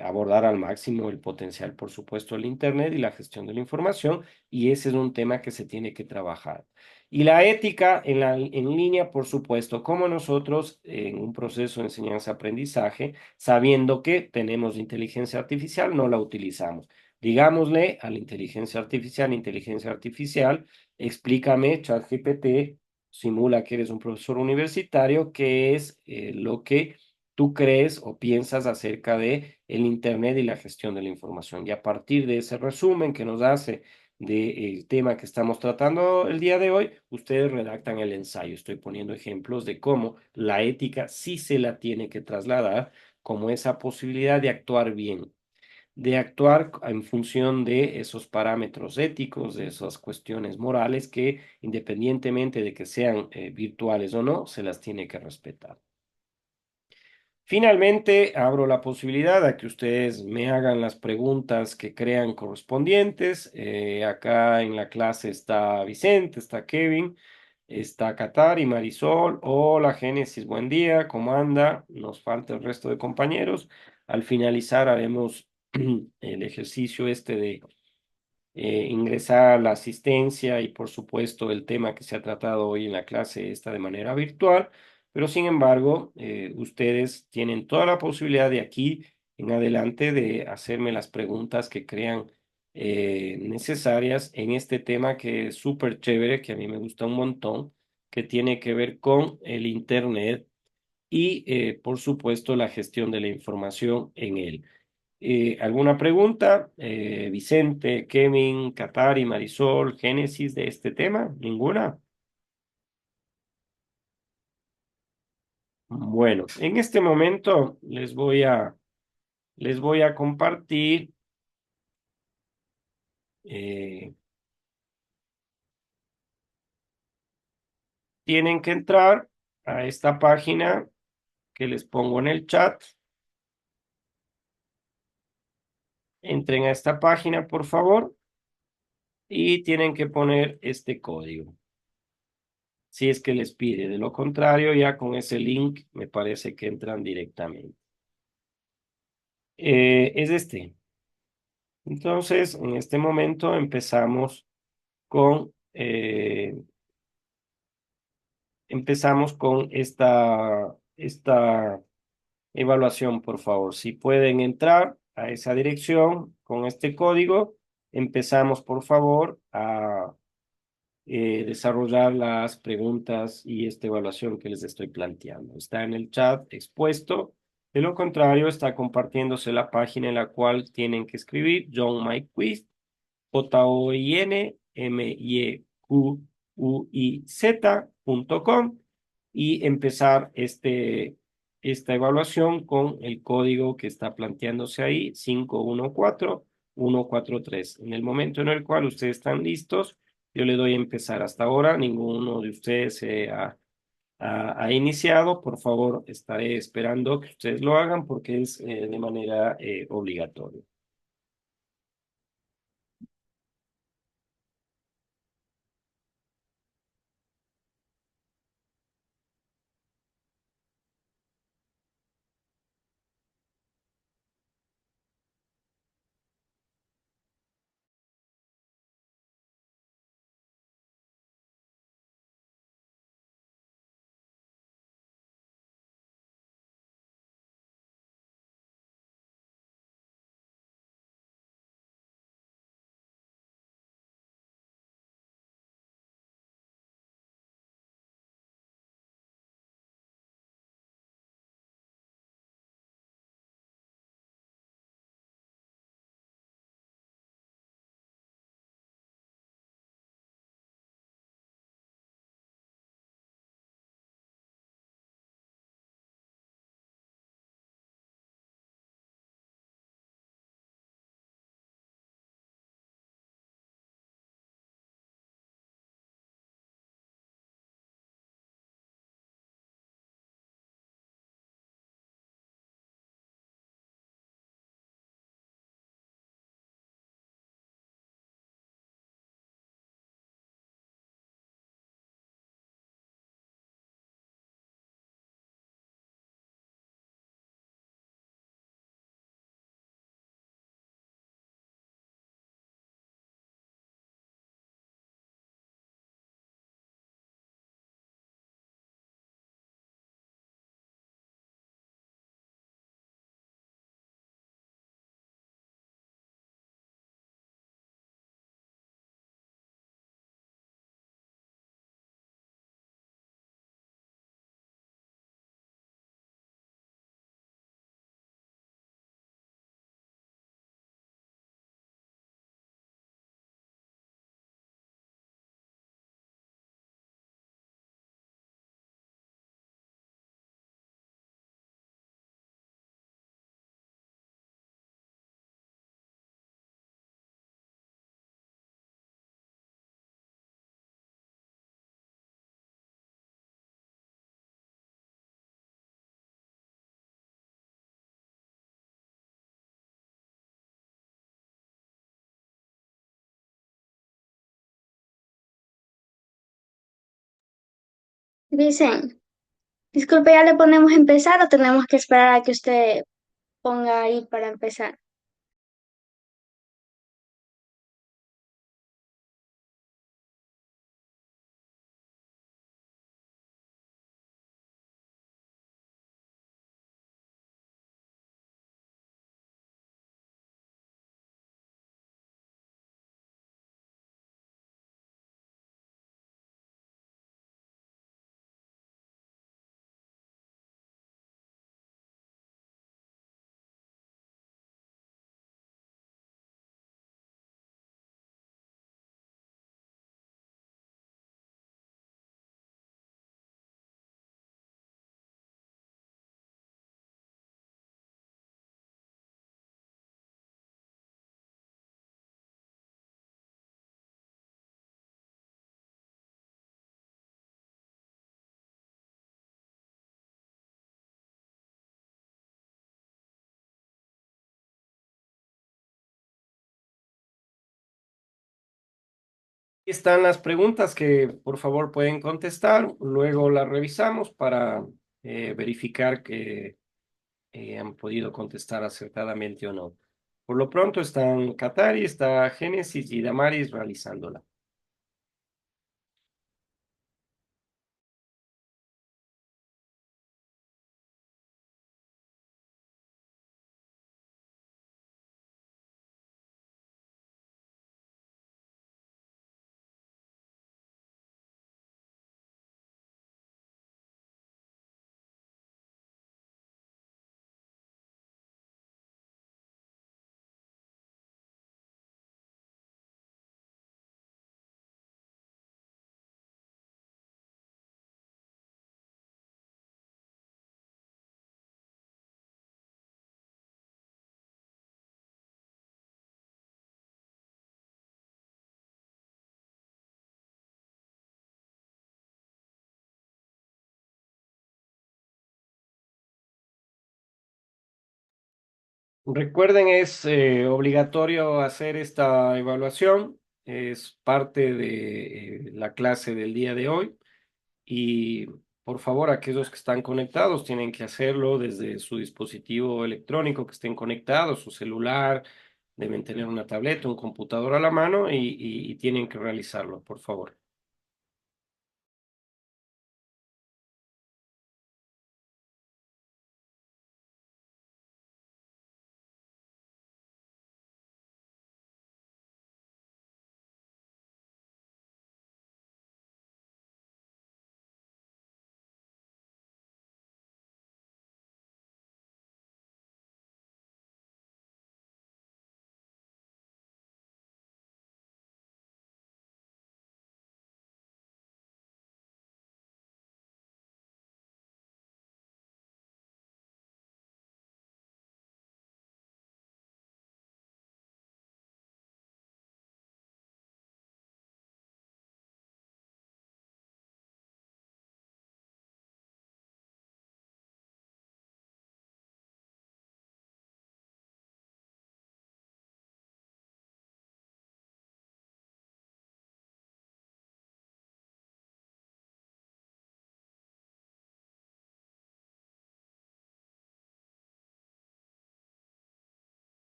abordar al máximo el potencial, por supuesto, del Internet y la gestión de la información, y ese es un tema que se tiene que trabajar. Y la ética en línea, por supuesto, como nosotros en un proceso de enseñanza-aprendizaje, sabiendo que tenemos inteligencia artificial, no la utilizamos. Digámosle a la inteligencia artificial, explícame, ChatGPT, simula que eres un profesor universitario, qué es lo que tú crees o piensas acerca de el Internet y la gestión de la información. Y a partir de ese resumen que nos hace del tema que estamos tratando el día de hoy, ustedes redactan el ensayo. Estoy poniendo ejemplos de cómo la ética sí se la tiene que trasladar como esa posibilidad de actuar bien, de actuar en función de esos parámetros éticos, de esas cuestiones morales que independientemente de que sean virtuales o no, se las tiene que respetar. Finalmente, abro la posibilidad a que ustedes me hagan las preguntas que crean correspondientes. Acá en la clase está Vicente, está Kevin, está Qatar y Marisol. Hola, Génesis, buen día, ¿cómo anda? Nos falta el resto de compañeros. Al finalizar haremos el ejercicio este de ingresar la asistencia y por supuesto el tema que se ha tratado hoy en la clase está de manera virtual, pero sin embargo ustedes tienen toda la posibilidad de aquí en adelante de hacerme las preguntas que crean necesarias en este tema que es súper chévere, que a mí me gusta un montón, que tiene que ver con el Internet y, por supuesto, la gestión de la información en él. ¿Alguna pregunta? Vicente, Kevin, Katari, Marisol, Génesis de este tema? ¿Ninguna? Bueno, en este momento les voy a compartir, eh, tienen que entrar a esta página que les pongo en el chat. Entren a esta página, por favor, y tienen que poner este código, si es que les pide. De lo contrario, ya con ese link me parece que entran directamente. Es este. Entonces, en este momento con, empezamos con esta evaluación, por favor. Si pueden entrar a esa dirección con este código, empezamos, por favor, a desarrollar las preguntas y esta evaluación que les estoy planteando. Está en el chat expuesto. De lo contrario, está compartiéndose la página en la cual tienen que escribir John Mike Quiz, JOINMYQUIZ.com y empezar esta evaluación con el código que está planteándose ahí, 514143. En el momento en el cual ustedes están listos, yo le doy a empezar. Hasta ahora, ninguno de ustedes ha iniciado. Por favor, estaré esperando que ustedes lo hagan porque es de manera obligatoria. Dicen, disculpe, ¿ya le ponemos a empezar o tenemos que esperar a que usted ponga ahí para empezar? Están las preguntas que por favor pueden contestar, luego las revisamos para verificar que han podido contestar acertadamente o no. Por lo pronto están Katari, está Génesis y Damaris realizándola. Recuerden, es obligatorio hacer esta evaluación, es parte de la clase del día de hoy y por favor aquellos que están conectados tienen que hacerlo desde su dispositivo electrónico que estén conectados, su celular, deben tener una tableta, un computador a la mano y tienen que realizarlo, por favor.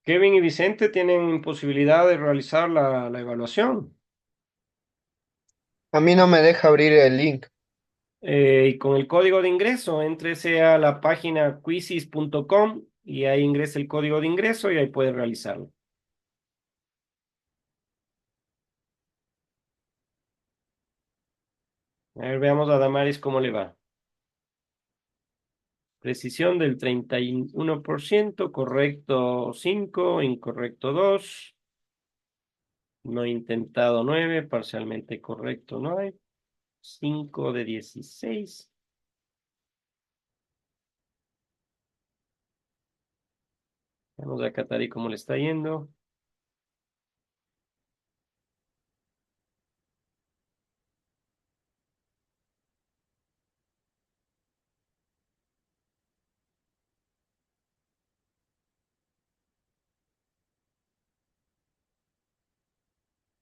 Kevin y Vicente tienen posibilidad de realizar la evaluación. A mí no me deja abrir el link. Y con el código de ingreso, éntrese a la página quizzes.com y ahí ingrese el código de ingreso y ahí puede realizarlo. A ver, veamos a Damaris cómo le va. Precisión del 31%, correcto 5, incorrecto 2, no intentado 9, parcialmente correcto 9, 5 de 16. Vamos a Catari cómo le está yendo.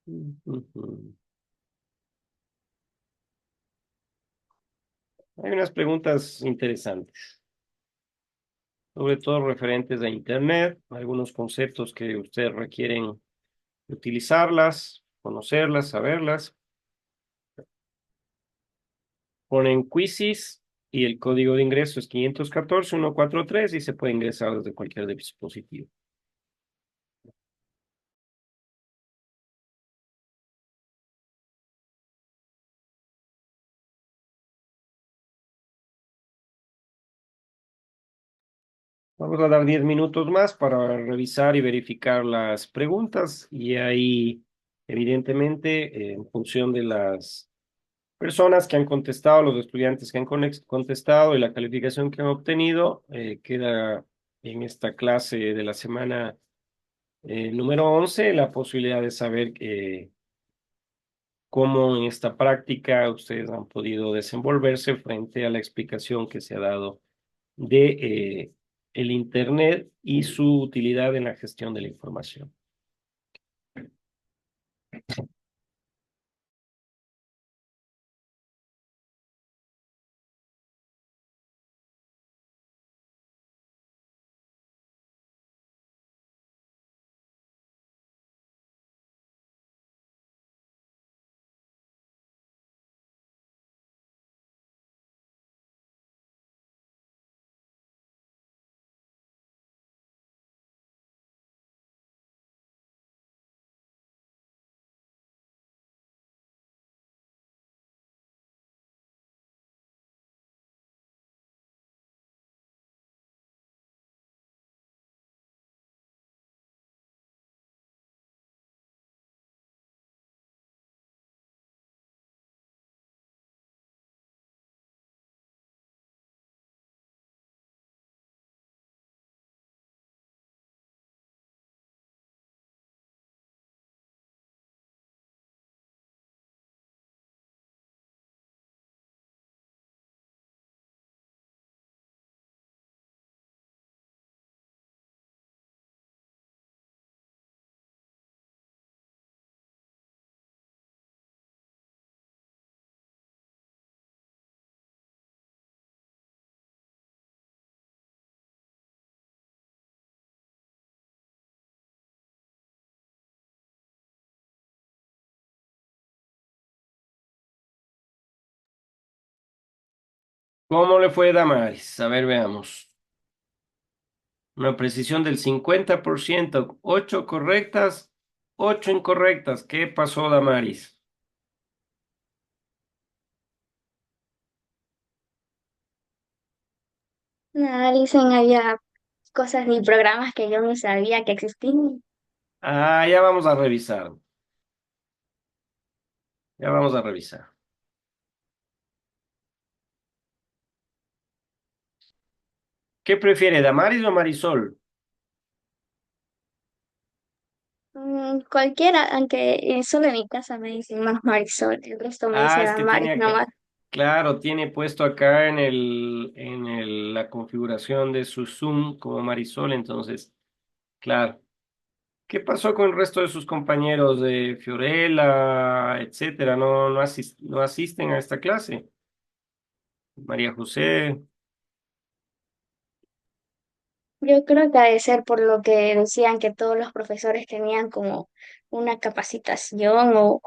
Ujú. Hay unas preguntas interesantes, sobre todo referentes a Internet, algunos conceptos que ustedes requieren utilizarlas, conocerlas, saberlas. Ponen quizzes y el código de ingreso es 514-143 y se puede ingresar desde cualquier dispositivo. Vamos a dar 10 minutos más para revisar y verificar las preguntas y ahí, evidentemente, en función de las personas que han contestado, los estudiantes que han contestado y la calificación que han obtenido, queda en esta clase de la semana número 11 la posibilidad de saber cómo en esta práctica ustedes han podido desenvolverse frente a la explicación que se ha dado de el Internet y su utilidad en la gestión de la información. ¿Cómo le fue, Damaris? A ver, veamos. Una precisión del 50%, 8 correctas, 8 incorrectas. ¿Qué pasó, Damaris? Nada, dicen había cosas ni programas que yo no sabía que existían. Ah, ya vamos a revisar. Ya vamos a revisar. ¿Qué prefiere, Damaris o Marisol? Cualquiera, aunque solo en mi casa me dicen más Marisol, el resto me dice Ah, es que Damaris tiene acá, nomás. claro, tiene puesto acá en la configuración de su Zoom como Marisol, entonces, claro. ¿Qué pasó con el resto de sus compañeros de Fiorella, etcétera? ¿No asisten a esta clase? María José. Yo creo que ha de ser por lo que decían que todos los profesores tenían como una capacitación o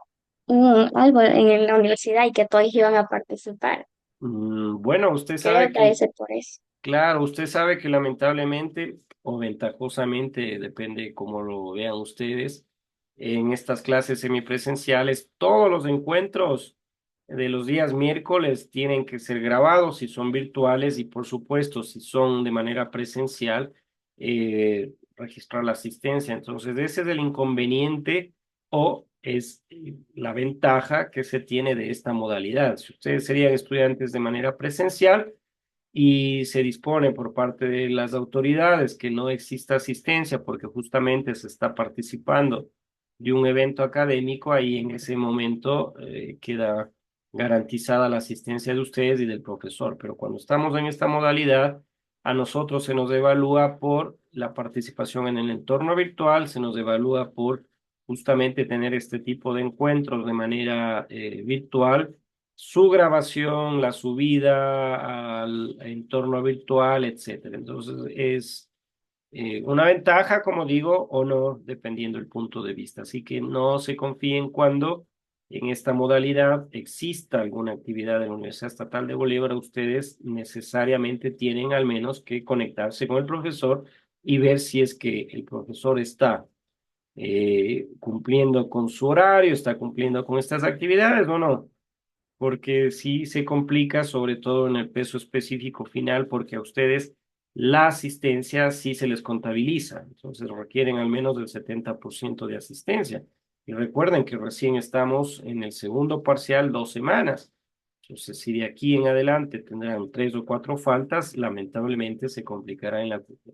algo en la universidad y que todos iban a participar. Bueno, usted sabe Creo que ha de que ser por eso. claro, usted sabe que lamentablemente o ventajosamente, depende cómo lo vean ustedes, en estas clases semipresenciales, todos los encuentros de los días miércoles tienen que ser grabados si son virtuales y por supuesto si son de manera presencial, registrar la asistencia. Entonces, ese es el inconveniente o es la ventaja que se tiene de esta modalidad. Si ustedes serían estudiantes de manera presencial, y se dispone por parte de las autoridades que no exista asistencia porque justamente se está participando de un evento académico, ahí en ese momento queda garantizada la asistencia de ustedes y del profesor. Pero cuando estamos en esta modalidad, a nosotros se nos evalúa por la participación en el entorno virtual, se nos evalúa por justamente tener este tipo de encuentros de manera virtual, su grabación, la subida al entorno virtual, etcétera. Entonces es una ventaja, como digo, o no, dependiendo del punto de vista. Así que no se confíen cuando en esta modalidad exista alguna actividad de la Universidad Estatal de Bolívar, ustedes necesariamente tienen al menos que conectarse con el profesor y ver si es que el profesor está cumpliendo con su horario, está cumpliendo con estas actividades o no, porque sí se complica, sobre todo en el peso específico final, porque a ustedes la asistencia sí se les contabiliza, entonces requieren al menos del 70% de asistencia. Y recuerden que recién estamos en el segundo parcial, 2 semanas. Entonces, si de aquí en adelante tendrán 3 o 4 faltas, lamentablemente se complicará en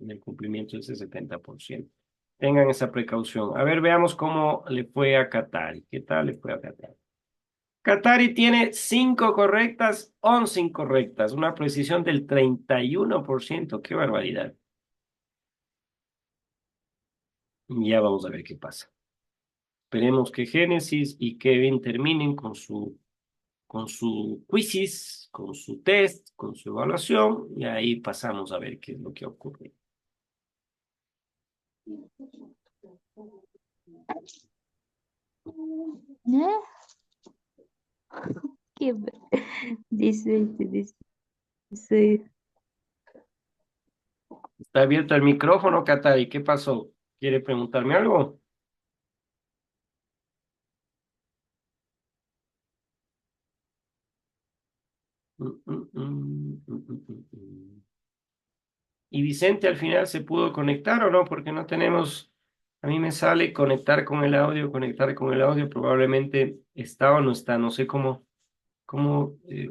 el cumplimiento de ese 70%. Tengan esa precaución. A ver, veamos cómo le fue a Qatari. ¿Qué tal le fue a Qatari? Qatari tiene 5 correctas, 11 incorrectas, una precisión del 31%. ¡Qué barbaridad! Ya vamos a ver qué pasa. Esperemos que Génesis y Kevin terminen con su quizzes, con su test, con su evaluación, y ahí pasamos a ver qué es lo que ocurre. ¿Eh? ¿Qué? Dice, dice. Está abierto el micrófono, Qatari. ¿Qué pasó? ¿Quiere preguntarme algo? ¿Y Vicente al final se pudo conectar o no? Porque no tenemos, a mí me sale conectar con el audio, probablemente está o no está, no sé cómo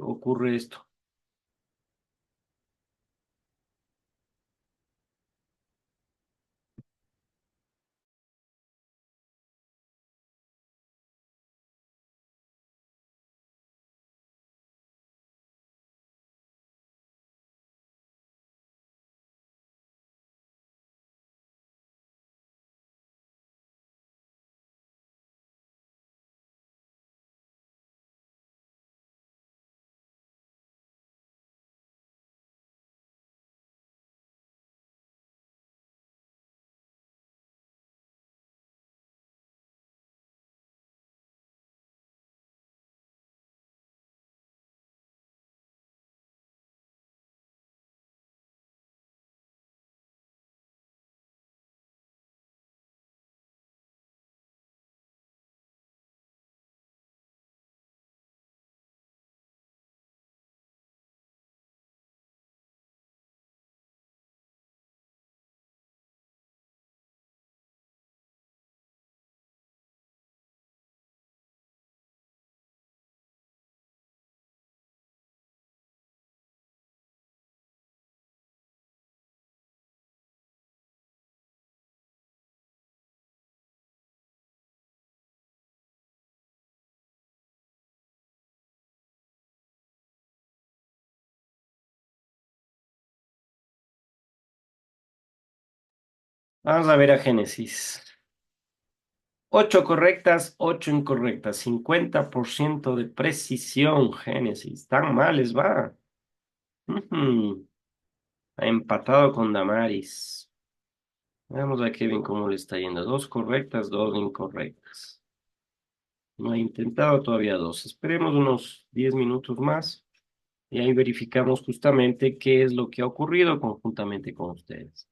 ocurre esto. Vamos a ver a Génesis. 8 correctas, 8 incorrectas, 50% de precisión, Génesis. Tan mal les va. Ujú. Ha empatado con Damaris. Veamos a Kevin cómo le está yendo. 2 correctas, 2 incorrectas. No ha intentado todavía dos. Esperemos unos 10 minutos más y ahí verificamos justamente qué es lo que ha ocurrido conjuntamente con ustedes.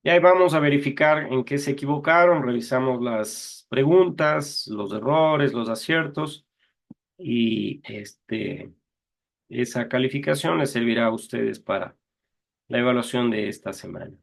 Y ahí vamos a verificar en qué se equivocaron, revisamos las preguntas, los errores, los aciertos y esa calificación les servirá a ustedes para la evaluación de esta semana.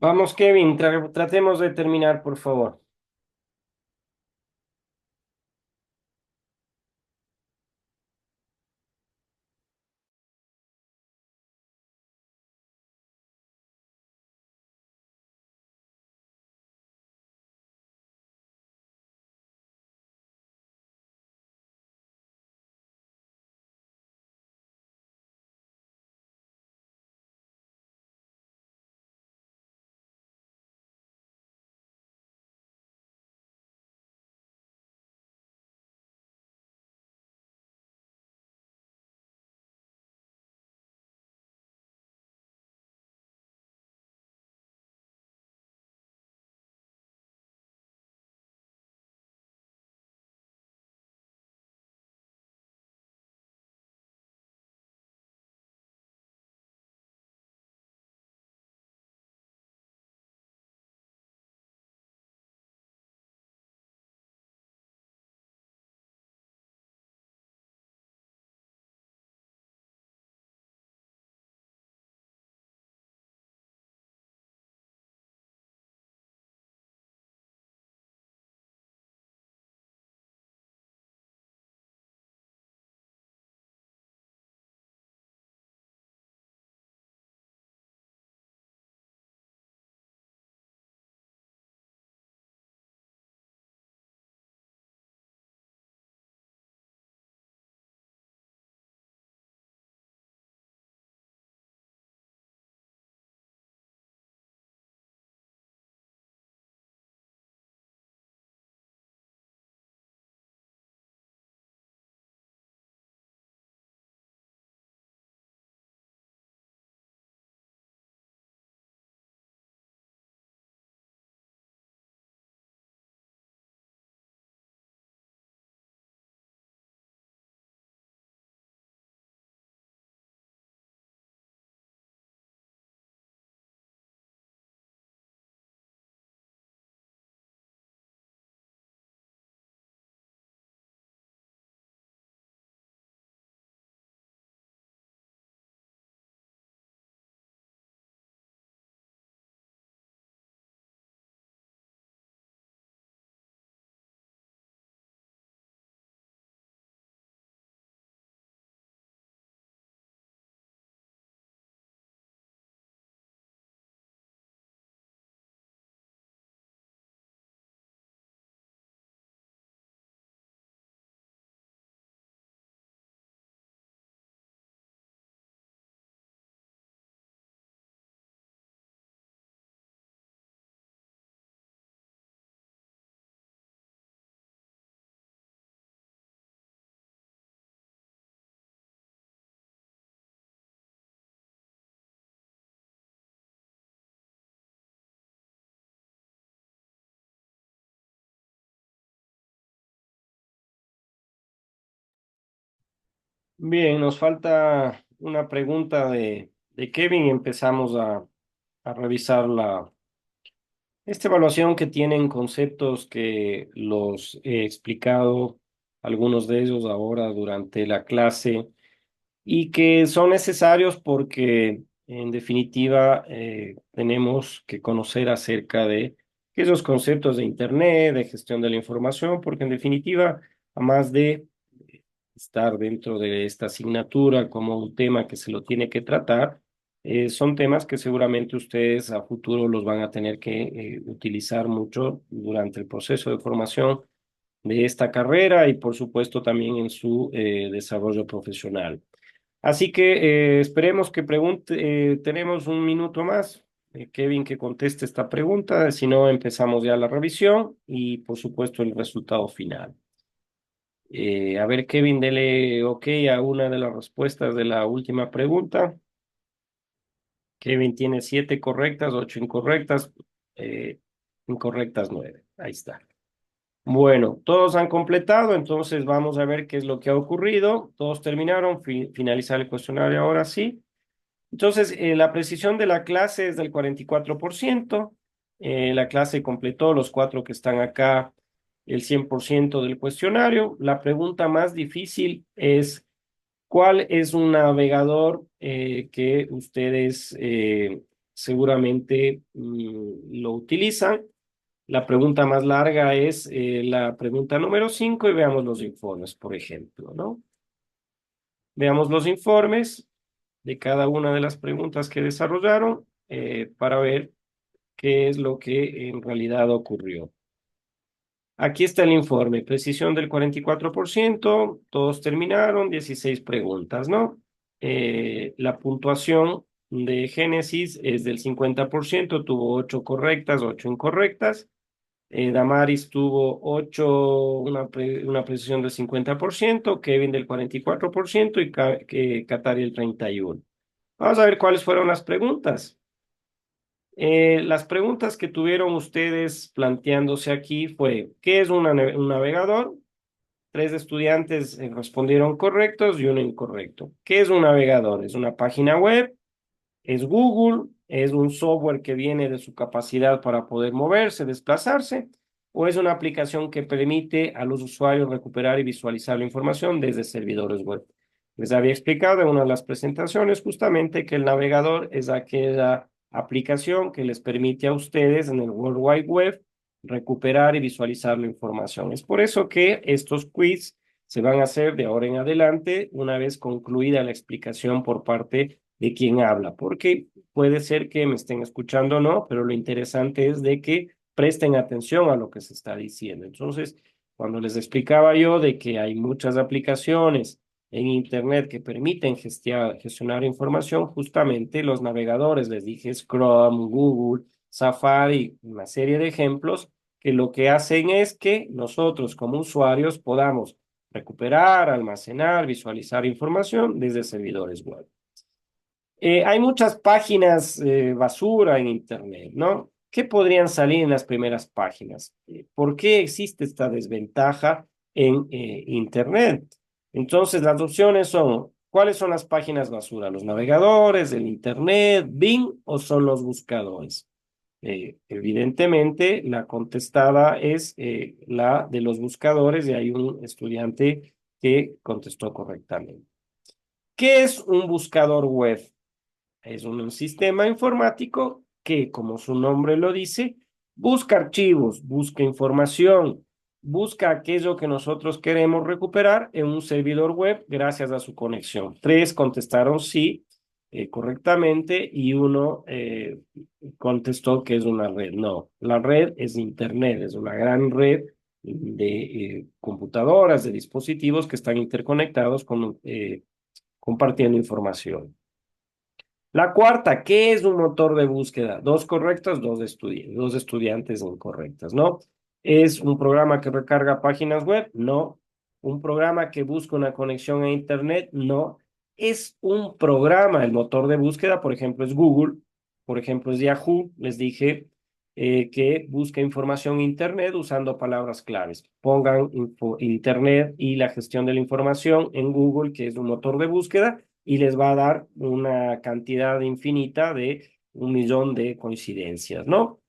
Vamos, Kevin, tratemos de terminar, por favor. Bien, nos falta una pregunta de Kevin y empezamos a revisar esta evaluación que tienen conceptos que los he explicado, algunos de ellos ahora durante la clase, y que son necesarios porque en definitiva tenemos que conocer acerca de esos conceptos de Internet, de gestión de la información, porque en definitiva, a más de estar dentro de esta asignatura como un tema que se lo tiene que tratar, son temas que seguramente ustedes a futuro los van a tener que utilizar mucho durante el proceso de formación de esta carrera y por supuesto también en su desarrollo profesional. Así que esperemos que pregunte, tenemos un minuto más. Kevin, que conteste esta pregunta, si no empezamos ya la revisión y por supuesto el resultado final. A ver, Kevin, dele ok a una de las respuestas de la última pregunta. Kevin tiene 7 correctas, 8 incorrectas, eh, incorrectas 9. Ahí está. Bueno, todos han completado, entonces vamos a ver qué es lo que ha ocurrido. Todos terminaron, finalizar el cuestionario ahora sí. Entonces, la precisión de la clase es del 44%. La clase completó, los 4 que están acá, el 100% del cuestionario. La pregunta más difícil es, ¿cuál es un navegador que ustedes seguramente lo utilizan? La pregunta más larga es la pregunta número 5 y veamos los informes, por ejemplo, ¿no? Veamos los informes de cada una de las preguntas que desarrollaron para ver qué es lo que en realidad ocurrió. Aquí está el informe, precisión del 44%, todos terminaron, 16 preguntas, ¿no? La puntuación de Génesis es del 50%, tuvo 8 correctas, 8 incorrectas. Damaris tuvo 8, una precisión del 50%, Kevin del 44% y Katari el 31%. Vamos a ver cuáles fueron las preguntas. Las preguntas que tuvieron ustedes planteándose aquí fue, ¿qué es un navegador? 3 estudiantes respondieron correctos y uno incorrecto. ¿Qué es un navegador? Es una página web, es Google, es un software que viene de su capacidad para poder moverse, desplazarse, o es una aplicación que permite a los usuarios recuperar y visualizar la información desde servidores web. Les había explicado en una de las presentaciones justamente que el navegador es aquella aplicación que les permite a ustedes en el World Wide Web recuperar y visualizar la información. Es por eso que estos quiz se van a hacer de ahora en adelante una vez concluida la explicación por parte de quien habla, porque puede ser que me estén escuchando o no, pero lo interesante es de que presten atención a lo que se está diciendo. Entonces, cuando les explicaba yo de que hay muchas aplicaciones en Internet que permiten gestionar información, justamente los navegadores, les dije, es Chrome, Google, Safari, una serie de ejemplos que lo que hacen es que nosotros como usuarios podamos recuperar, almacenar, visualizar información desde servidores web. Hay muchas páginas basura en Internet, ¿no? ¿Qué podrían salir en las primeras páginas? ¿Por qué existe esta desventaja en Internet? Entonces, las opciones son, ¿cuáles son las páginas basura? ¿Los navegadores, el Internet, Bing o son los buscadores? Evidentemente, la contestada es la de los buscadores y hay un estudiante que contestó correctamente. ¿Qué es un buscador web? Es un sistema informático que, como su nombre lo dice, busca archivos, busca información, busca aquello que nosotros queremos recuperar en un servidor web gracias a su conexión. 3 contestaron sí correctamente y uno contestó que es una red. No, la red es Internet, es una gran red de computadoras, de dispositivos que están interconectados compartiendo información. La cuarta, ¿qué es un motor de búsqueda? 2 correctas, 2 estudiantes incorrectas, ¿no? ¿Es un programa que recarga páginas web? No. ¿Un programa que busca una conexión a Internet? No. Es un programa, el motor de búsqueda, por ejemplo, es Google, por ejemplo, es Yahoo, les dije, que busca información en Internet usando palabras claves. Pongan Internet y la gestión de la información en Google, que es un motor de búsqueda, y les va a dar una cantidad infinita de 1 millón de coincidencias, ¿no?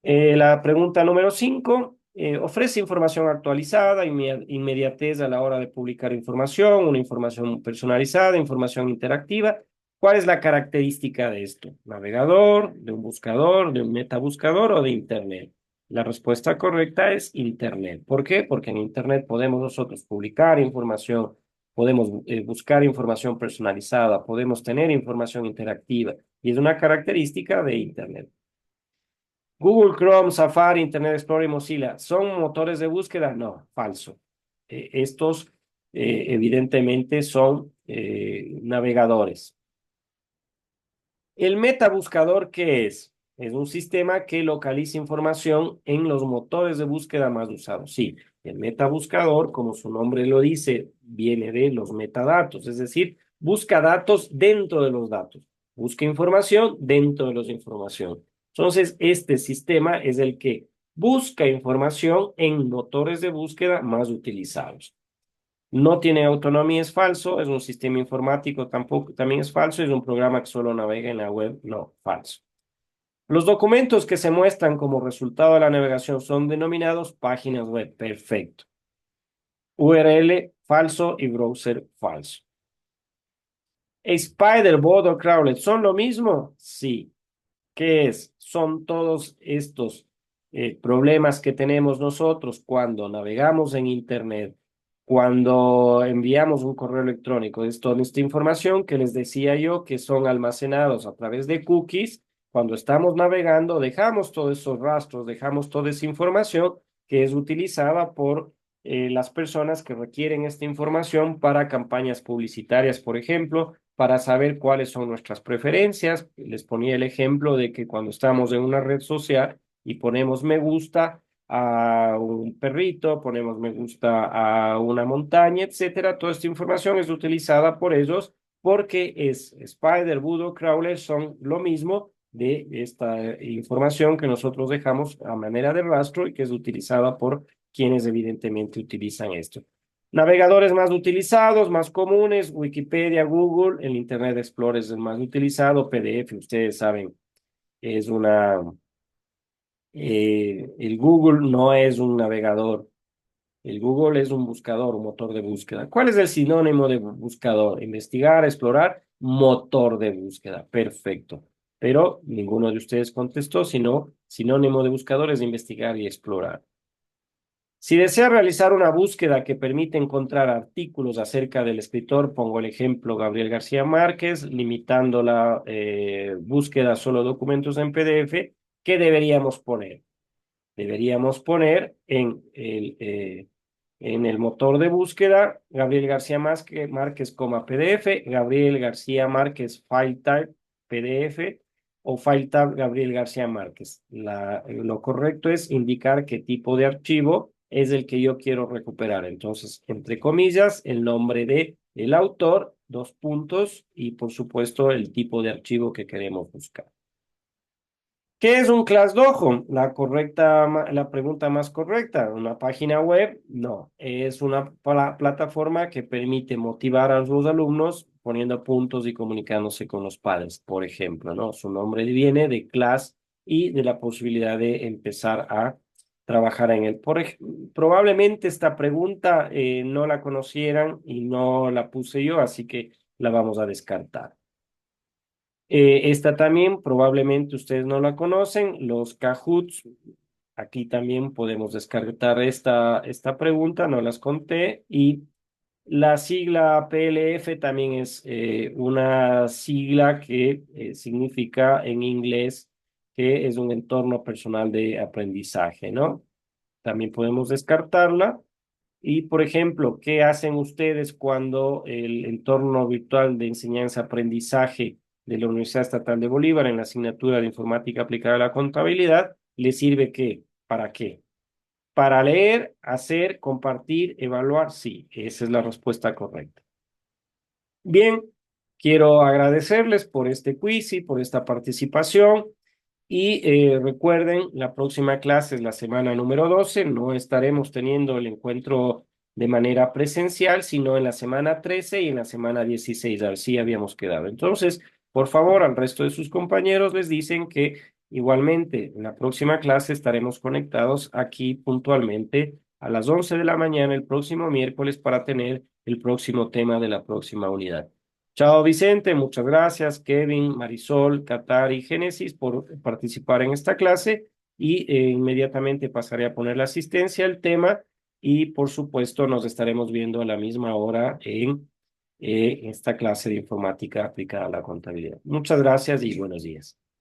La pregunta número 5, ofrece información actualizada, inmediatez a la hora de publicar información, una información personalizada, información interactiva. ¿Cuál es la característica de esto? ¿Navegador, de un buscador, de un metabuscador o de Internet? La respuesta correcta es Internet. ¿Por qué? Porque en Internet podemos nosotros publicar información, podemos buscar información personalizada, podemos tener información interactiva y es una característica de Internet. Google Chrome, Safari, Internet Explorer y Mozilla, ¿son motores de búsqueda? No, falso. Estos evidentemente son navegadores. ¿El metabuscador qué es? Es un sistema que localiza información en los motores de búsqueda más usados. Sí, el metabuscador, como su nombre lo dice, viene de los metadatos, es decir, busca datos dentro de los datos, busca información dentro de los información. Entonces, este sistema es el que busca información en motores de búsqueda más utilizados. No tiene autonomía, es falso, es un sistema informático, tampoco, también es falso, es un programa que solo navega en la web, no, falso. Los documentos que se muestran como resultado de la navegación son denominados páginas web, perfecto. URL falso y browser falso. ¿Spider-Bot o Crawler son lo mismo? Sí. ¿Qué es? Son todos estos problemas que tenemos nosotros cuando navegamos en Internet, cuando enviamos un correo electrónico. Es toda esta información que les decía yo que son almacenados a través de cookies. Cuando estamos navegando, dejamos todos esos rastros, dejamos toda esa información que es utilizada por las personas que requieren esta información para campañas publicitarias, por ejemplo, para saber cuáles son nuestras preferencias. Les ponía el ejemplo de que cuando estamos en una red social y ponemos me gusta a un perrito, ponemos me gusta a una montaña, etcétera, toda esta información es utilizada por ellos porque es Spider, Voodoo, Crawler son lo mismo de esta información que nosotros dejamos a manera de rastro y que es utilizada por quienes evidentemente utilizan esto. Navegadores más utilizados, más comunes, Wikipedia, Google, el Internet Explorer es el más utilizado, PDF, ustedes saben, es el Google no es un navegador, el Google es un buscador, un motor de búsqueda. ¿Cuál es el sinónimo de buscador? Investigar, explorar, motor de búsqueda, perfecto. Pero ninguno de ustedes contestó, sino sinónimo de buscador es investigar y explorar. Si desea realizar una búsqueda que permite encontrar artículos acerca del escritor, pongo el ejemplo Gabriel García Márquez, limitando la búsqueda solo a documentos en PDF, ¿qué deberíamos poner? Deberíamos poner en el motor de búsqueda Gabriel García Márquez, PDF, Gabriel García Márquez File Type PDF o File Type Gabriel García Márquez. Lo correcto es indicar qué tipo de archivo es el que yo quiero recuperar. Entonces, entre comillas, el nombre de el autor, 2 puntos, y por supuesto el tipo de archivo que queremos buscar. ¿Qué es un Class Dojo? La pregunta más correcta. ¿Una página web? No, es una plataforma que permite motivar a los alumnos poniendo puntos y comunicándose con los padres, por ejemplo, ¿no? Su nombre viene de class y de la posibilidad de empezar a trabajar en él. Probablemente esta pregunta no la conocieran y no la puse yo, así que la vamos a descartar. Esta también probablemente ustedes no la conocen, los Kahoots. Aquí también podemos descartar esta pregunta, no las conté. Y la sigla PLF también es una sigla que significa en inglés que es un entorno personal de aprendizaje, ¿no? También podemos descartarla. Y, por ejemplo, ¿qué hacen ustedes cuando el entorno virtual de enseñanza-aprendizaje de la Universidad Estatal de Bolívar en la asignatura de Informática aplicada a la contabilidad les sirve qué? ¿Para qué? Para leer, hacer, compartir, evaluar. Sí, esa es la respuesta correcta. Bien, quiero agradecerles por este quiz y por esta participación. Y recuerden, la próxima clase es la semana número 12. No estaremos teniendo el encuentro de manera presencial, sino en la semana 13 y en la semana 16. Así habíamos quedado. Entonces, por favor, al resto de sus compañeros les dicen que igualmente en la próxima clase estaremos conectados aquí puntualmente a las 11 de la mañana el próximo miércoles para tener el próximo tema de la próxima unidad. Chao Vicente, muchas gracias. Kevin, Marisol, Qatar y Génesis por participar en esta clase y inmediatamente pasaré a poner la asistencia al tema y por supuesto nos estaremos viendo a la misma hora en esta clase de informática aplicada a la contabilidad. Muchas gracias y buenos días.